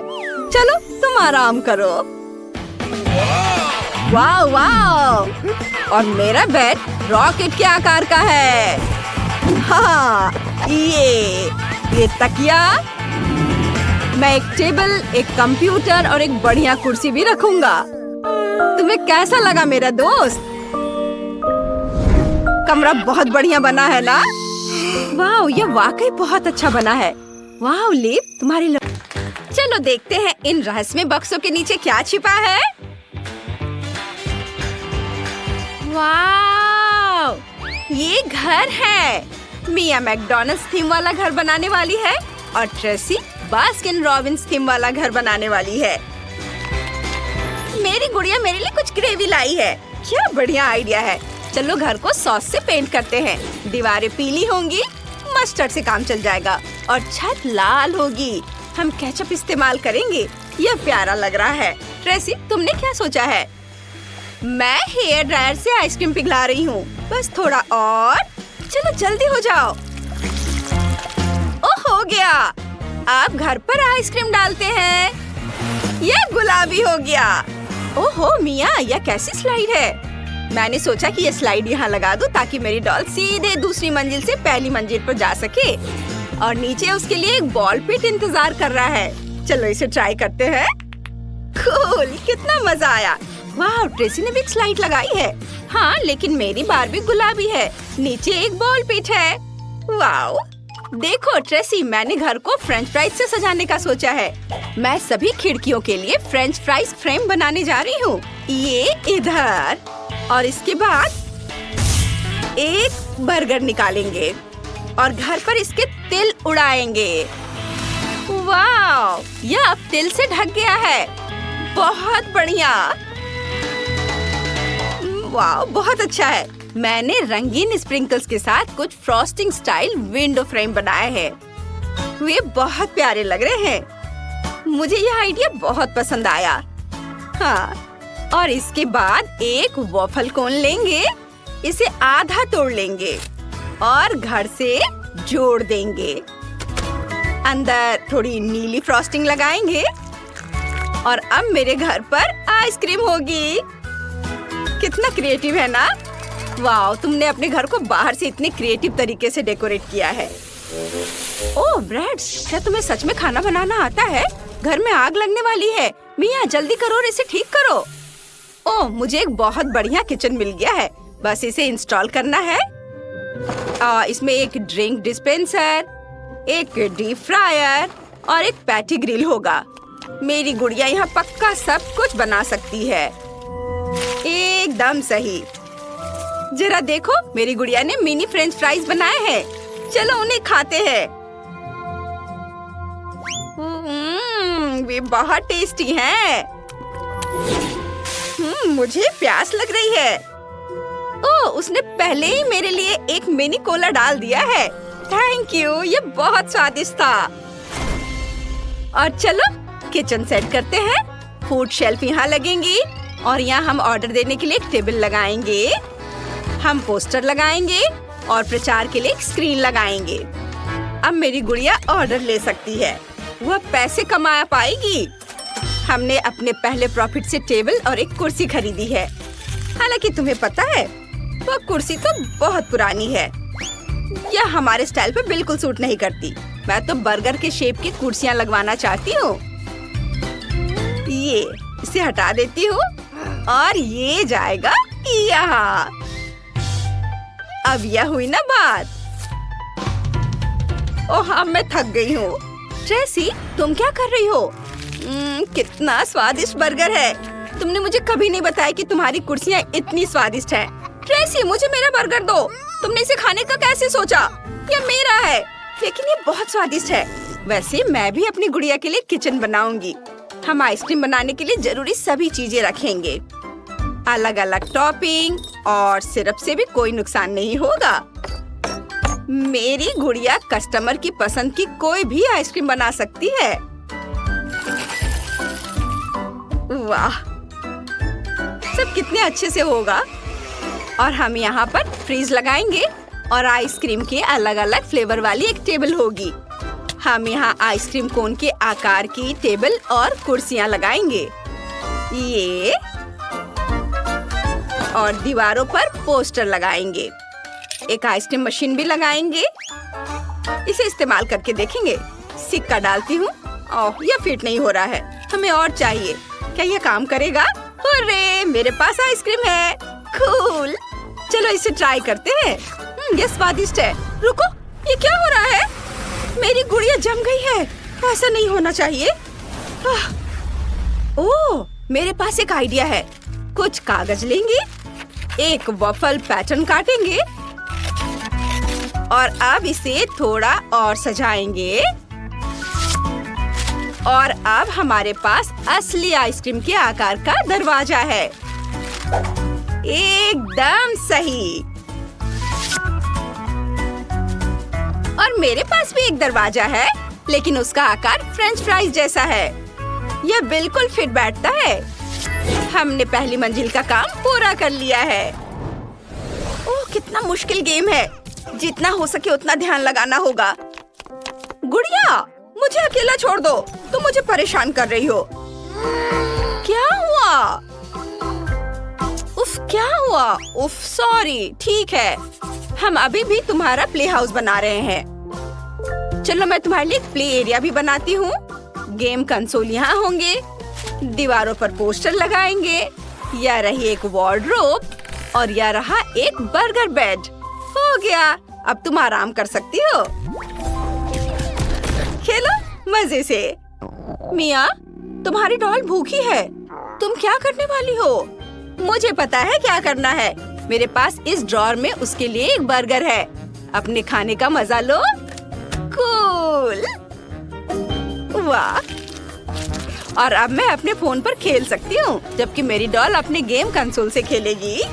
चलो तुम आराम करो। वाह वाह। और मेरा बेड रॉकेट के आकार का है। हाँ, ये तकिया। मैं एक टेबल, एक कंप्यूटर और एक बढ़िया कुर्सी भी रखूंगा। तुम्हें कैसा लगा मेरा दोस्त? कमरा बहुत बढ़िया बना है ना? वाह, ये वाकई बहुत अच्छा बना है। वाह लिव, तुम्हारी चलो देखते हैं इन रहस्यमय बक्सों के नीचे क्या छिपा है। वाह, ये घर है। मिया मैकडॉनल्ड्स थीम वाला घर बनाने वाली है और ट्रेसी बास्किन रॉबिन्स थीम वाला घर बनाने वाली है। मेरी गुड़िया मेरे लिए कुछ ग्रेवी लाई है। क्या बढ़िया आइडिया है। चलो घर को सॉस से पेंट करते हैं। दीवारें पीली होंगी, मस्टर्ड से काम चल जाएगा और छत लाल होगी। हम केचप इस्तेमाल करेंगे। यह प्यारा लग रहा है। ट्रेसी, तुमने क्या सोचा है? मैं हेयर ड्रायर से आइसक्रीम पिघला रही हूँ। बस थोड़ा और। चलो जल्दी हो जाओ। ओह, हो गया। अब घर पर आइसक्रीम डालते हैं। यह गुलाबी हो गया। ओहो मिया, यह कैसी स्लाइड है? मैंने सोचा कि ये स्लाइड यहाँ लगा दूं ताकि मेरी डॉल सीधे दूसरी मंजिल से पहली मंजिल पर जा सके। और नीचे उसके लिए एक बॉल पिट इंतजार कर रहा है। चलो इसे ट्राई करते हैं। कूल, कितना मजा आया। वाह, ट्रेसी ने भी एक स्लाइड लगाई है। हाँ, लेकिन मेरी बारबी गुलाबी है। नीचे एक बॉल पिट है। वाह, देखो ट्रेसी, मैंने घर को फ्रेंच फ्राइज से सजाने का सोचा है। मैं सभी खिड़कियों के लिए फ्रेंच फ्राइज फ्रेम बनाने जा रही हूँ। ये इधर और इसके बाद एक बर्गर निकालेंगे और घर पर इसके तिल उड़ाएंगे। वाह, यह अब तिल से ढक गया है। बहुत बढ़िया। वाह, बहुत अच्छा है। मैंने रंगीन स्प्रिंकल्स के साथ कुछ फ्रॉस्टिंग स्टाइल विंडो फ्रेम बनाए हैं। वे बहुत प्यारे लग रहे हैं। मुझे यह आइडिया बहुत पसंद आया। हाँ, और इसके बाद एक वॉफल कोन लेंगे, इसे आधा तोड़ लेंगे और घर से जोड़ देंगे। अंदर थोड़ी नीली फ्रॉस्टिंग लगाएंगे और अब मेरे घर पर आइसक्रीम होगी। कितना क्रिएटिव है ना? वाह, तुमने अपने घर को बाहर से इतने क्रिएटिव तरीके से डेकोरेट किया है। ओह ब्रेड्स, क्या तुम्हें सच में खाना बनाना आता है? घर में आग लगने वाली है। मिया, जल्दी करो और इसे ठीक करो। ओह, मुझे एक बहुत बढ़िया किचन मिल गया है। बस इसे इंस्टॉल करना है। इसमें एक ड्रिंक डिस्पेंसर, एक डीप फ्रायर और एक पैटी ग्रिल होगा। मेरी गुड़िया यहाँ पक्का सब कुछ बना सकती है। एकदम सही। जरा देखो, मेरी गुड़िया ने मिनी फ्रेंच फ्राइज बनाए हैं। चलो उन्हें खाते हैं। वे बहुत टेस्टी हैं। मुझे प्यास लग रही है। ओह, उसने पहले ही मेरे लिए एक मिनी कोला डाल दिया है। थैंक यू, ये बहुत स्वादिष्ट था। और चलो किचन सेट करते हैं। फूड शेल्फ यहाँ लगेंगी और यहाँ हम ऑर्डर देने के लिए एक टेबल लगाएंगे। हम पोस्टर लगाएंगे और प्रचार के लिए एक स्क्रीन लगाएंगे। अब मेरी गुड़िया ऑर्डर ले सकती है। वह पैसे कमा पाएगी। हमने अपने पहले प्रॉफिट से टेबल और एक कुर्सी खरीदी है। हालांकि तुम्हें पता है, वह कुर्सी तो बहुत पुरानी है। यह हमारे स्टाइल पे बिल्कुल सूट नहीं करती। मैं तो बर्गर के शेप की कुर्सियाँ लगवाना चाहती हूँ। ये इसे हटा देती हूँ और ये जाएगा यहाँ। अब यह हुई ना बात। ओह, अब मैं थक गई हूँ। ट्रेसी, तुम क्या कर रही हो? कितना स्वादिष्ट बर्गर है। तुमने मुझे कभी नहीं बताया कि तुम्हारी कुर्सियाँ इतनी स्वादिष्ट हैं। ट्रेसी, मुझे मेरा बर्गर दो। तुमने इसे खाने का कैसे सोचा? यह मेरा है, लेकिन ये बहुत स्वादिष्ट है। वैसे मैं भी अपनी गुड़िया के लिए किचन बनाऊंगी। हम आइसक्रीम बनाने के लिए जरूरी सभी चीजें रखेंगे। अलग अलग टॉपिंग और सिरप से भी कोई नुकसान नहीं होगा। मेरी गुड़िया कस्टमर की पसंद की कोई भी आइसक्रीम बना सकती है। वाह, सब कितने अच्छे से होगा। और हम यहाँ पर फ्रीज लगाएंगे और आइसक्रीम के अलग अलग फ्लेवर वाली एक टेबल होगी। हम यहाँ आइसक्रीम कोन के आकार की टेबल और कुर्सियाँ लगाएंगे। ये और दीवारों पर पोस्टर लगाएंगे। एक आइसक्रीम मशीन भी लगाएंगे। इसे इस्तेमाल करके देखेंगे। सिक्का डालती हूँ। ओह, यह फिट नहीं हो रहा है। हमें और चाहिए। क्या यह काम करेगा? अरे, मेरे पास आइसक्रीम है। कूल, चलो इसे ट्राई करते हैं। ये स्वादिष्ट है। रुको, ये क्या हो रहा है? मेरी गुड़िया जम गई है। ऐसा नहीं होना चाहिए। ओह, मेरे पास एक आइडिया है। कुछ कागज लेंगे, एक वॉफल पैटर्न काटेंगे और अब इसे थोड़ा और सजाएंगे। और अब हमारे पास असली आइसक्रीम के आकार का दरवाजा है। एकदम सही। और मेरे पास भी एक दरवाजा है, लेकिन उसका आकार फ्रेंच फ्राइज जैसा है। यह बिल्कुल फिट बैठता है। हमने पहली मंजिल का काम पूरा कर लिया है। ओह, कितना मुश्किल गेम है। जितना हो सके उतना ध्यान लगाना होगा। गुड़िया, मुझे अकेला छोड़ दो। तुम मुझे परेशान कर रही हो। क्या हुआ? उफ, क्या हुआ? उफ, सॉरी। ठीक है, हम अभी भी तुम्हारा प्ले हाउस बना रहे हैं। चलो, मैं तुम्हारे लिए प्ले एरिया भी बनाती हूँ। गेम कंसोल यहाँ होंगे। दीवारों पर पोस्टर लगाएंगे। यह रही एक वार्डरोब और यह रहा एक बर्गर बेड। हो गया, अब तुम आराम कर सकती हो। खेलो मजे से। मिया, तुम्हारी डॉल भूखी है। तुम क्या करने वाली हो? मुझे पता है क्या करना है। मेरे पास इस ड्रॉर में उसके लिए एक बर्गर है। अपने खाने का मजा लो। कूल। वाह। और अब मैं अपने फोन पर खेल सकती हूँ, जबकि मेरी डॉल अपने गेम कंसोल से खेलेगी।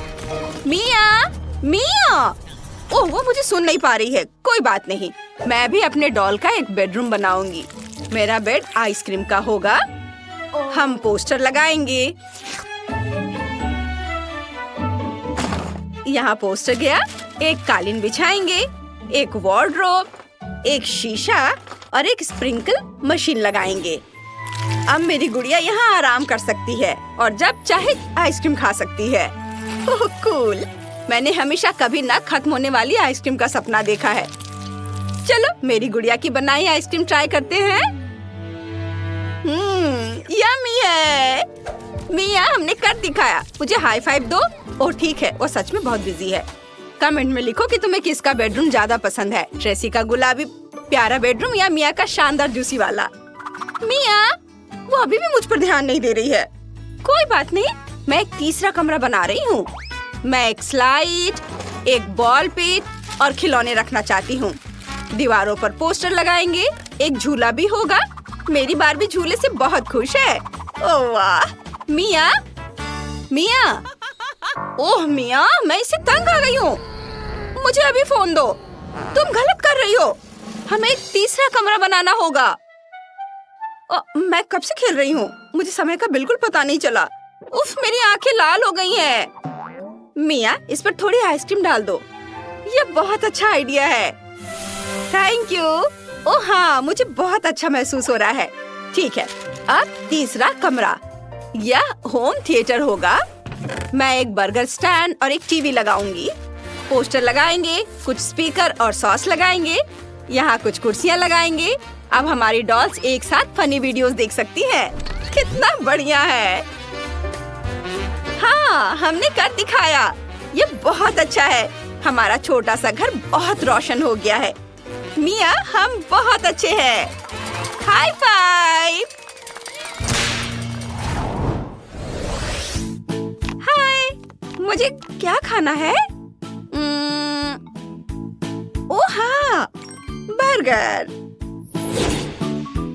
मिया, मिया। ओह, वो मुझे सुन नहीं पा रही है। कोई बात नहीं, मैं भी अपने डॉल का एक बेडरूम बनाऊंगी। मेरा बेड आइसक्रीम का होगा। हम पोस्टर लगाएंगे। यहाँ पोस्टर गया। एक कालीन बिछाएंगे, एक वार्डरोब, एक शीशा और एक स्प्रिंकल मशीन लगाएंगे। अब मेरी गुड़िया यहाँ आराम कर सकती है और जब चाहे आइसक्रीम खा सकती है। ओह, कूल। मैंने हमेशा कभी न खत्म होने वाली आइसक्रीम का सपना देखा है। चलो, मेरी गुड़िया की बनाई आइसक्रीम ट्राई करते हैं। यम्मी है। मिया, हमने कर दिखाया। मुझे हाई फाइव दो। ओह, ठीक है, वो सच में बहुत बिजी है। कमेंट में लिखो कि तुम्हें किसका बेडरूम ज्यादा पसंद है, ट्रेसी का गुलाबी प्यारा बेडरूम या मिया का शानदार जूसी वाला। मिया, वो अभी भी मुझ पर ध्यान नहीं दे रही है। कोई बात नहीं, मैं एक तीसरा कमरा बना रही हूँ। मैं एक स्लाइड, एक बॉल पिट और खिलौने रखना चाहती हूँ। दीवारों पर पोस्टर लगाएंगे। एक झूला भी होगा। मेरी बारबी झूले से बहुत खुश है। ओह वाह। मिया, मिया। ओह मिया, मैं इससे तंग आ गई हूँ। मुझे अभी फोन दो। तुम गलत कर रही हो। हमें एक तीसरा कमरा बनाना होगा। मैं कब से खेल रही हूँ, मुझे समय का बिल्कुल पता नहीं चला। उफ, मेरी आंखें लाल हो गई हैं। मिया, इस पर थोड़ी आइसक्रीम डाल दो। ये बहुत अच्छा आइडिया है। Thank you. ओह हाँ, मुझे बहुत अच्छा महसूस हो रहा है। ठीक है, अब तीसरा कमरा। यह होम थिएटर होगा। मैं एक बर्गर स्टैंड और एक टीवी लगाऊंगी। पोस्टर लगाएंगे, कुछ स्पीकर और सॉस लगाएंगे। यहाँ कुछ कुर्सियाँ लगाएंगे। अब हमारी डॉल्स एक साथ फनी वीडियोस देख सकती हैं। कितना बढ़िया है। हाँ, हमने कर दिखाया। ये बहुत अच्छा है। हमारा छोटा सा घर बहुत रोशन हो गया है। मिया, हम बहुत अच्छे हैं। High five. हाय, मुझे क्या खाना है? ओह हाँ, बर्गर।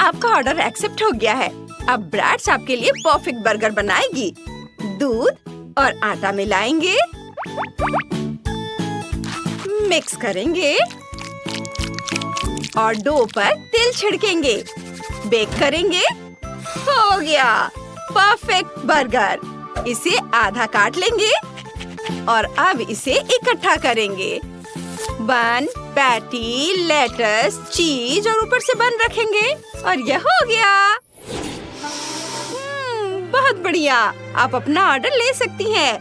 आपका ऑर्डर एक्सेप्ट हो गया है। अब ब्रैड्स आपके लिए परफेक्ट बर्गर बनाएगी। दूध और आटा मिलाएंगे, मिक्स करेंगे और डो पर तिल छिड़केंगे। बेक करेंगे। हो गया परफेक्ट बर्गर। इसे आधा काट लेंगे और अब इसे इकट्ठा करेंगे। बन, पैटी, लेटस, चीज और ऊपर से बन रखेंगे और यह हो गया। बहुत बढ़िया। आप अपना ऑर्डर ले सकती हैं।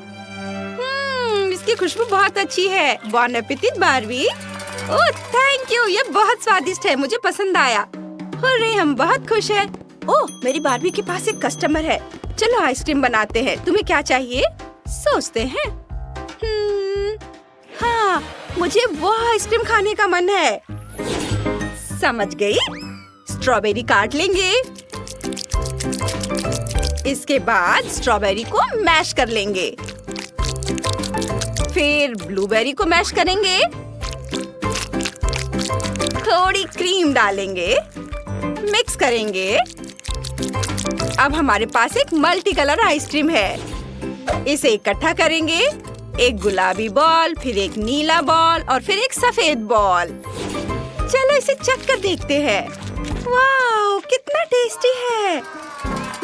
इसकी खुशबू बहुत अच्छी है। Bon appetit Barbie. Oh thank you, ये बहुत स्वादिष्ट है। मुझे पसंद आया। अरे हम बहुत खुश हैं। ओह, मेरी बारबी के पास एक कस्टमर है। चलो आइसक्रीम बनाते हैं। तुम्हें क्या चाहिए? सोचते हैं। हाँ, मुझे वो आइसक्रीम खाने का मन है। समझ गई। स्ट्रॉबेरी काट लेंगे। इसके बाद स्ट्रॉबेरी को मैश कर लेंगे। फिर ब्लूबेरी को मैश करेंगे। थोड़ी क्रीम डालेंगे, मिक्स करेंगे अब हमारे पास एक मल्टी कलर आइसक्रीम है। इसे इकट्ठा करेंगे, एक गुलाबी बॉल, फिर एक नीला बॉल और फिर एक सफेद बॉल। चलो इसे चख कर देखते हैं। वाह, कितना टेस्टी है।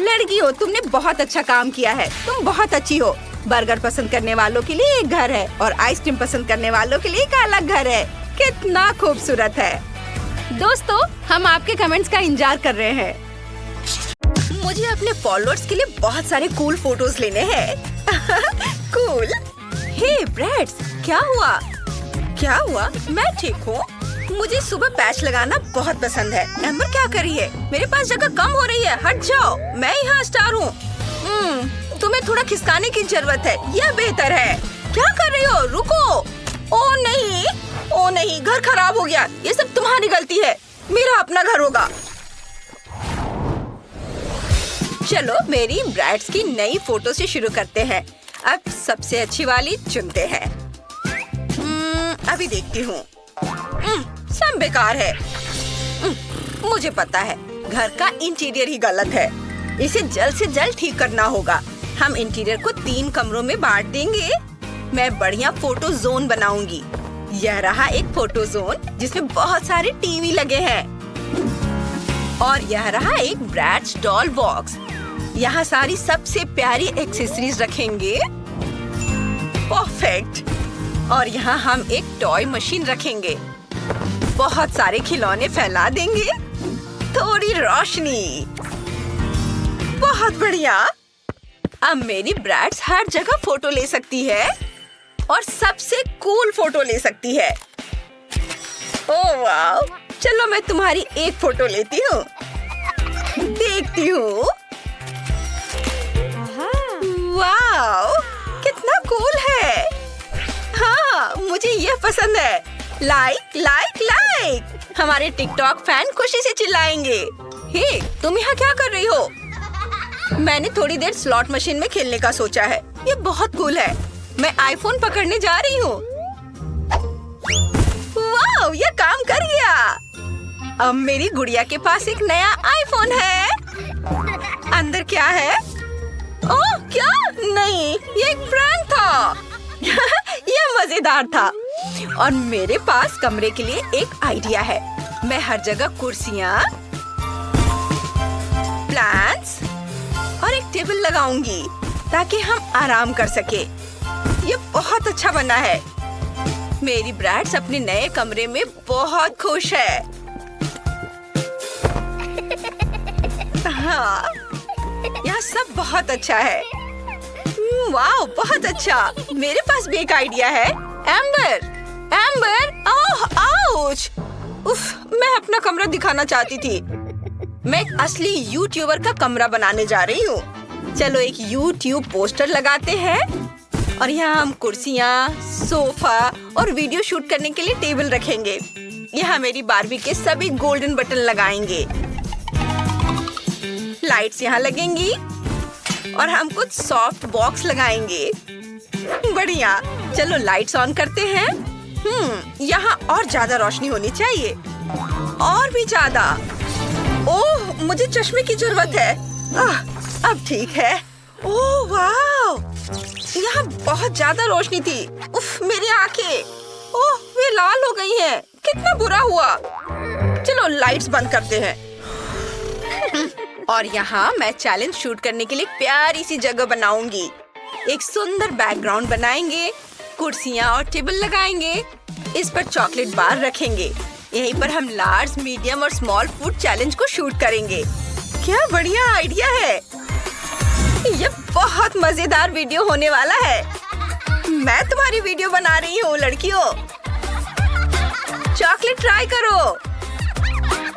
लड़कियों, तुमने बहुत अच्छा काम किया है। तुम बहुत अच्छी हो। बर्गर पसंद करने वालों के लिए एक घर है और आइसक्रीम पसंद करने वालों के लिए एक अलग घर है। कितना खूबसूरत है। दोस्तों, हम आपके कमेंट्स का इंतजार कर रहे हैं। मुझे अपने फॉलोअर्स के लिए बहुत सारे कूल फोटोज लेने हैं। कूल। हे ब्रैड्स, क्या हुआ? क्या हुआ? मैं ठीक हूँ। मुझे सुबह पैच लगाना बहुत पसंद है। एम्बर क्या कर रही है? मेरे पास जगह कम हो रही है। हट जाओ, मैं यहाँ स्टार हूँ। तुम्हें थोड़ा खिसकाने की जरूरत है, यह बेहतर है। क्या कर रही हो? रुको। ओ नहीं, ओ नहीं, घर खराब हो गया। ये सब तुम्हारी गलती है। मेरा अपना घर होगा। चलो मेरी ब्राइड्स की नई फोटो से शुरू करते हैं। अब सबसे अच्छी वाली चुनते हैं। अभी देखती हूँ। सब बेकार है। मुझे पता है, घर का इंटीरियर ही गलत है। इसे जल्द से जल्द ठीक करना होगा। हम इंटीरियर को 3 कमरों में बांट देंगे। मैं बढ़िया फोटो जोन बनाऊंगी। यह रहा एक फोटो जोन जिसमें बहुत सारे टीवी लगे हैं। और यह रहा एक ब्रैड्स डॉल बॉक्स। यहाँ सारी सबसे प्यारी एक्सेसरीज रखेंगे। परफेक्ट। और यहाँ हम एक टॉय मशीन रखेंगे। बहुत सारे खिलौने फैला देंगे। थोड़ी रोशनी। बहुत बढ़िया। अब मेरी ब्राइड्स हर जगह फोटो ले सकती है और सबसे कूल फोटो ले सकती है। ओह वाह, चलो मैं तुम्हारी एक फोटो लेती हूँ। देखती हूँ। वाह, कितना कूल है। हाँ, मुझे यह पसंद है। Like like like. हमारे टिकटॉक फैन खुशी से चिल्लाएंगे। हे, तुम यहाँ क्या कर रही हो? मैंने थोड़ी देर स्लॉट मशीन में खेलने का सोचा है। ये बहुत कूल है। मैं आईफोन पकड़ने जा रही हूँ। वाह, ये काम कर गया। अब मेरी गुड़िया के पास एक नया आईफोन है। अंदर क्या है? ओह, क्या? नहीं, ये एक प्रैंक था। यह मजेदार था। और मेरे पास कमरे के लिए एक आइडिया है। मैं हर जगह कुर्सियाँ, प्लांट्स और एक टेबल लगाऊंगी ताकि हम आराम कर सके। ये बहुत अच्छा बना है। मेरी ब्राइड्स अपने नए कमरे में बहुत खुश है। हाँ, यहाँ सब बहुत अच्छा है। वाह, बहुत अच्छा। मेरे पास भी एक आइडिया है। एम्बर, एम्बर, ओह, आउच। उफ, मैं अपना कमरा दिखाना चाहती थी। मैं एक असली यूट्यूबर का कमरा बनाने जा रही हूँ। चलो एक यूट्यूब पोस्टर लगाते हैं और यहाँ हम कुर्सियाँ, सोफा और वीडियो शूट करने के लिए टेबल रखेंगे। यहाँ मेरी बार्बी के सभी गोल्डन बटन लगाएंगे। लाइट्स यहाँ लगेंगी और हम कुछ सॉफ्ट बॉक्स लगाएंगे। बढ़िया। चलो लाइट्स ऑन करते हैं। यहाँ और ज्यादा रोशनी होनी चाहिए, और भी ज्यादा। ओह, मुझे चश्मे की जरूरत है। अब ठीक है। ओह वाह, यहाँ बहुत ज्यादा रोशनी थी। उफ, मेरी आंखें। ओह, वे लाल हो गई हैं। कितना बुरा हुआ। चलो लाइट्स बंद करते हैं। और यहाँ मैं चैलेंज शूट करने के लिए प्यारी सी जगह बनाऊंगी। एक सुंदर बैकग्राउंड बनाएंगे, कुर्सियाँ और टेबल लगाएंगे। इस पर चॉकलेट बार रखेंगे। यहीं पर हम लार्ज, मीडियम और स्मॉल फूड चैलेंज को शूट करेंगे। क्या बढ़िया आइडिया है। ये बहुत मजेदार वीडियो होने वाला है। मैं तुम्हारी वीडियो बना रही हूँ लड़कियों। चॉकलेट ट्राई करो।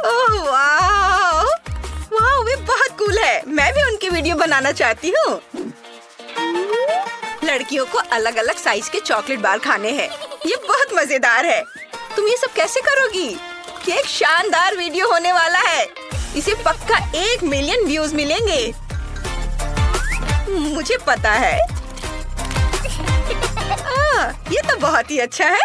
ओह वाह, वाह, वे बहुत कूल है। मैं भी उनकी वीडियो बनाना चाहती हूँ। लड़कियों को अलग अलग साइज के चॉकलेट बार खाने हैं। ये बहुत मजेदार है। तुम ये सब कैसे करोगी? ये एक शानदार वीडियो होने वाला है। इसे पक्का 1 मिलियन व्यूज मिलेंगे। मुझे पता है। ये तो बहुत ही अच्छा है।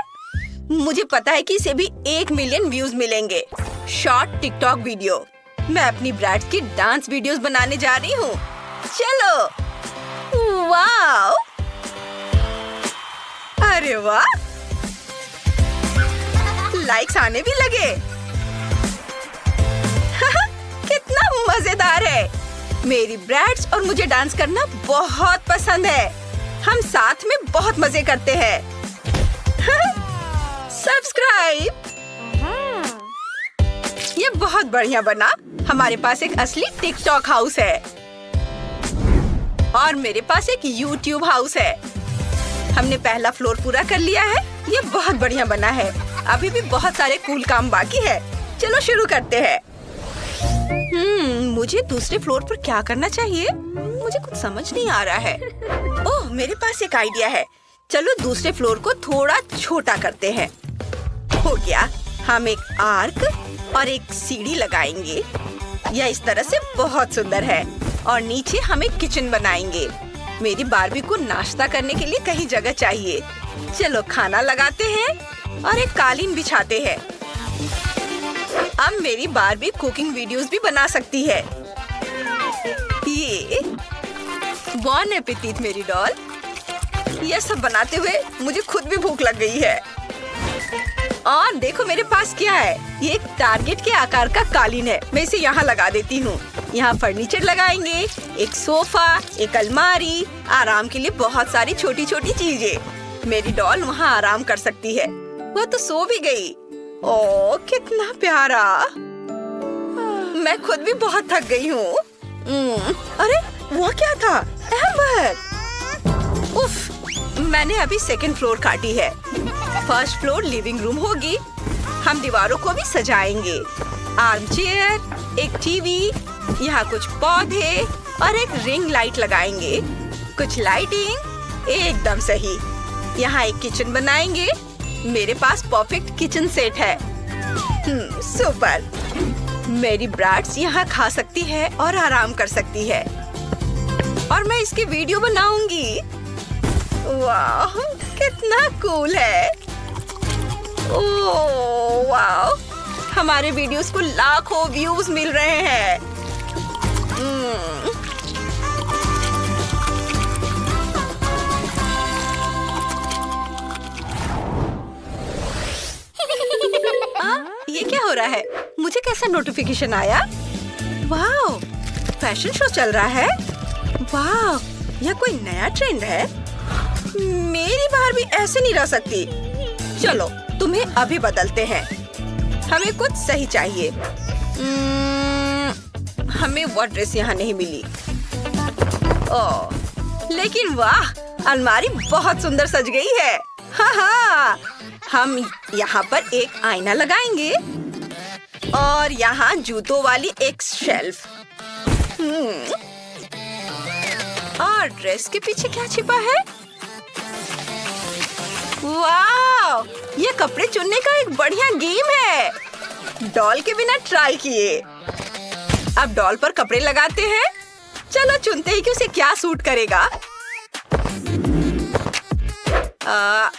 मुझे पता है कि इसे भी 1 मिलियन व्यूज मिलेंगे। Short TikTok video. मैं अपनी ब्रैड्स की डांस वीडियोस बनाने जा रही हूँ। चलो। वाओ! अरे वाह! लाइक्स आने भी लगे। कितना मजेदार है। मेरी ब्रैड्स और मुझे डांस करना बहुत पसंद है। हम साथ में बहुत मजे करते हैं। सब्सक्राइब। ये बहुत बढ़िया बना। हमारे पास एक असली टिकटॉक हाउस है और मेरे पास एक यूट्यूब हाउस है। हमने पहला फ्लोर पूरा कर लिया है। ये बहुत बढ़िया बना है। अभी भी बहुत सारे कूल काम बाकी है। चलो शुरू करते हैं। मुझे दूसरे फ्लोर पर क्या करना चाहिए? मुझे कुछ समझ नहीं आ रहा है। ओह, मेरे पास एक आइडिया है। चलो दूसरे फ्लोर को थोड़ा छोटा करते हैं। हो गया। हम एक आर्क और एक सीढ़ी लगाएंगे। यह इस तरह से बहुत सुंदर है। और नीचे हम एक किचन बनाएंगे। मेरी बारबी को नाश्ता करने के लिए कहीं जगह चाहिए। चलो खाना लगाते हैं और एक कालीन बिछाते हैं। अब मेरी बारबी कुकिंग वीडियोस भी बना सकती है। ये बॉन एपेटिट मेरी डॉल। यह सब बनाते हुए मुझे खुद भी भूख लग गई है। और देखो मेरे पास क्या है। ये एक टारगेट के आकार का कालीन है। मैं इसे यहाँ लगा देती हूँ। यहाँ फर्नीचर लगाएंगे, एक सोफा, एक अलमारी, आराम के लिए बहुत सारी छोटी छोटी चीजें। मेरी डॉल वहाँ आराम कर सकती है। वह तो सो भी गई। ओह, कितना प्यारा। मैं खुद भी बहुत थक गई हूँ। अरे वो क्या था? एम्बर! उफ, मैंने अभी सेकंड फ्लोर काटी है। फर्स्ट फ्लोर लिविंग रूम होगी। हम दीवारों को भी सजाएंगे। आर्म चेयर, एक टीवी, यहाँ कुछ पौधे और एक रिंग लाइट लगाएंगे। कुछ लाइटिंग एकदम सही। यहाँ एक किचन बनाएंगे। मेरे पास परफेक्ट किचन सेट है। सुपर। मेरी ब्रैड्स यहाँ खा सकती है और आराम कर सकती है। और मैं इसकी वीडियो बनाऊंगी। वाह, कितना कूल है। ओह वाह, हमारे वीडियोस को लाखों व्यूज मिल रहे हैं। ये क्या हो रहा है? मुझे कैसा नोटिफिकेशन आया? वाह, फैशन शो चल रहा है। वाह, यह कोई नया ट्रेंड है। मेरी बारबी ऐसे नहीं रह सकती। चलो तुम्हें अभी बदलते हैं। हमें कुछ सही चाहिए। हमें वो ड्रेस यहाँ नहीं मिली। ओह, लेकिन वाह, अलमारी बहुत सुंदर सज गई है। हाँ, हम यहाँ पर एक आईना लगाएंगे और यहाँ जूतों वाली एक शेल्फ। और ड्रेस के पीछे क्या छिपा है? वाह, ये कपड़े चुनने का एक बढ़िया गेम है। डॉल के बिना ट्राई किए। अब डॉल पर कपड़े लगाते हैं। चलो चुनते हैं कि उसे क्या सूट करेगा।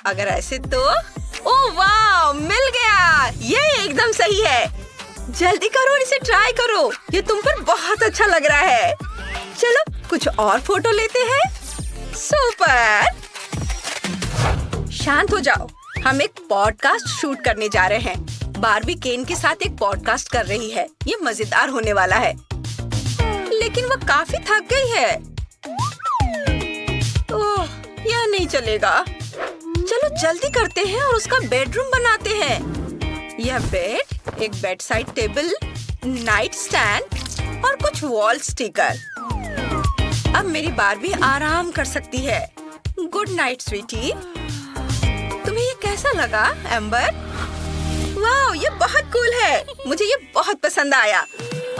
अगर ऐसे तो ओह वाह, मिल गया। ये एकदम सही है। जल्दी करो और इसे ट्राई करो। ये तुम पर बहुत अच्छा लग रहा है। चलो कुछ और फोटो लेते हैं। सुपर। शांत हो जाओ। हम एक पॉडकास्ट शूट करने जा रहे हैं। बारबी केन के साथ एक पॉडकास्ट कर रही है। ये मजेदार होने वाला है। लेकिन वो काफी थक गई है। ओह, यह नहीं चलेगा। चलो जल्दी करते हैं और उसका बेडरूम बनाते हैं। यह बेड, एक bed side table, night stand और कुछ वॉल स्टिकर। अब मेरी बारबी आराम कर सकती है। Good night sweetie. तुम्हें ये कैसा लगा एम्बर? वाह, ये बहुत कूल है। मुझे ये बहुत पसंद आया।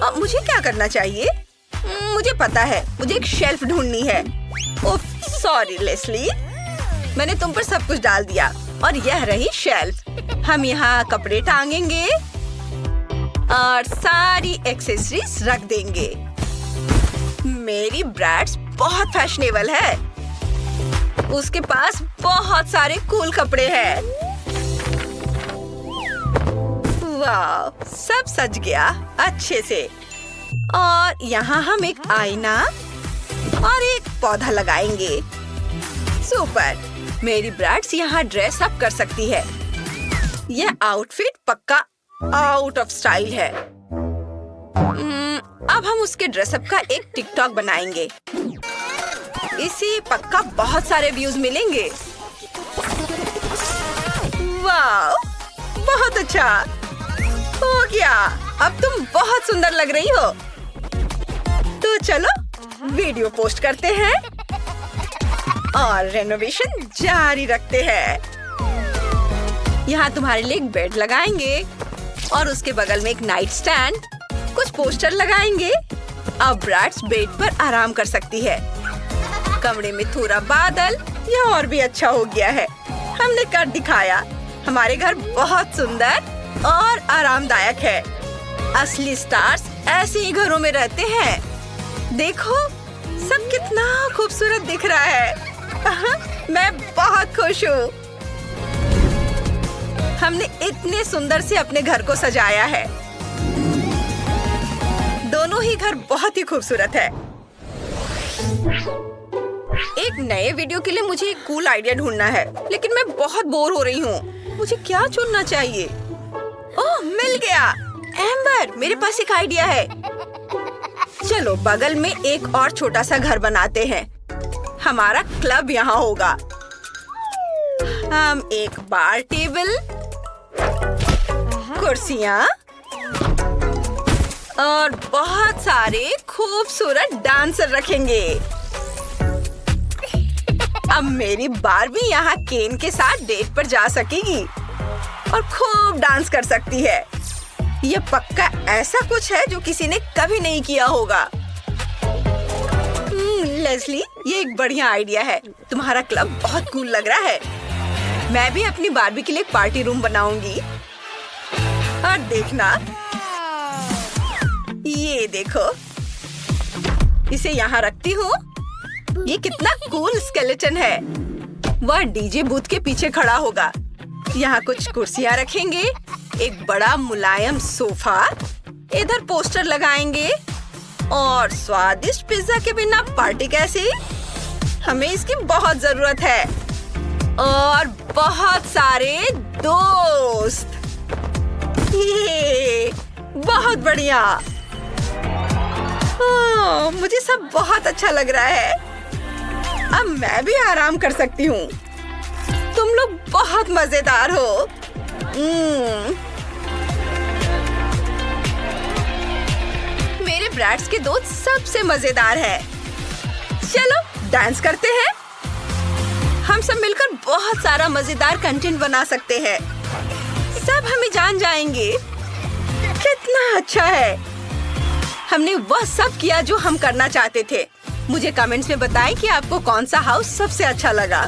अब मुझे क्या करना चाहिए? मुझे पता है। मुझे एक शेल्फ ढूंढनी है। ओह सॉरी लेस्ली, मैंने तुम पर सब कुछ डाल दिया। और यह रही शेल्फ। हम यहाँ कपड़े टांगेंगे और सारी एक्सेसरीज रख देंगे। मेरी ब्रैड्स बहुत फैशनेबल है। उसके पास बहुत सारे कूल कपड़े हैं। वाह, सब सज गया अच्छे से। और यहाँ हम एक आईना और एक पौधा लगाएंगे। सुपर! मेरी ब्राइड्स यहाँ ड्रेस अप कर सकती है। यह आउटफिट पक्का आउट ऑफ स्टाइल है। अब हम उसके ड्रेसअप का एक टिकटॉक बनाएंगे। इसे पक्का बहुत सारे व्यूज मिलेंगे। वाह, बहुत अच्छा हो गया। अब तुम बहुत सुंदर लग रही हो। तो चलो वीडियो पोस्ट करते हैं और रेनोवेशन जारी रखते हैं। यहाँ तुम्हारे लिए एक बेड लगाएंगे और उसके बगल में एक नाइट स्टैंड, कुछ पोस्टर लगाएंगे। अब ब्राइड्स बेड पर आराम कर सकती है। कमरे में थोड़ा बादल, यह और भी अच्छा हो गया है। हमने कर दिखाया। हमारे घर बहुत सुंदर और आरामदायक है। असली स्टार्स ऐसे ही घरों में रहते हैं। देखो, सब कितना खूबसूरत दिख रहा है। मैं बहुत खुश हूँ। हमने इतने सुंदर से अपने घर को सजाया है। दोनों ही घर बहुत ही खूबसूरत है। एक नए वीडियो के लिए मुझे एक कूल आइडिया ढूंढना है, लेकिन मैं बहुत बोर हो रही हूँ। मुझे क्या चुनना चाहिए? ओह, मिल गया। एम्बर, मेरे पास एक आइडिया है। चलो बगल में एक और छोटा सा घर बनाते हैं। हमारा क्लब यहाँ होगा। हम एक बार टेबल, कुर्सियाँ और बहुत सारे खूबसूरत डांसर रखेंगे। अब मेरी बार्बी यहाँ केन के साथ डेट पर जा सकेगी और खूब डांस कर सकती है। यह पक्का ऐसा कुछ है जो किसी ने कभी नहीं किया होगा। लेस्ली, ये एक बढ़िया आइडिया है। तुम्हारा क्लब बहुत कूल लग रहा है। मैं भी अपनी बार्बी के लिए एक पार्टी रूम बनाऊंगी। और देखना, ये देखो, इसे यहाँ रखती हूँ। ये कितना कूल स्केलेटन है। वह डीजे बूथ के पीछे खड़ा होगा। यहाँ कुछ कुर्सियाँ रखेंगे, एक बड़ा मुलायम सोफा, इधर पोस्टर लगाएंगे और स्वादिष्ट पिज्जा के बिना पार्टी कैसी? हमें इसकी बहुत जरूरत है। और बहुत सारे दोस्त। ये बहुत बढ़िया। मुझे सब बहुत अच्छा लग रहा है। अब मैं भी आराम कर सकती हूँ। तुम लोग बहुत मजेदार हो। मेरे ब्राइड्स के दोस्त सबसे मजेदार है। चलो डांस करते हैं। हम सब मिलकर बहुत सारा मजेदार कंटेंट बना सकते हैं। सब हमें जान जाएंगे। कितना अच्छा है। हमने वह सब किया जो हम करना चाहते थे। मुझे कमेंट्स में बताएं कि आपको कौन सा हाउस सबसे अच्छा लगा।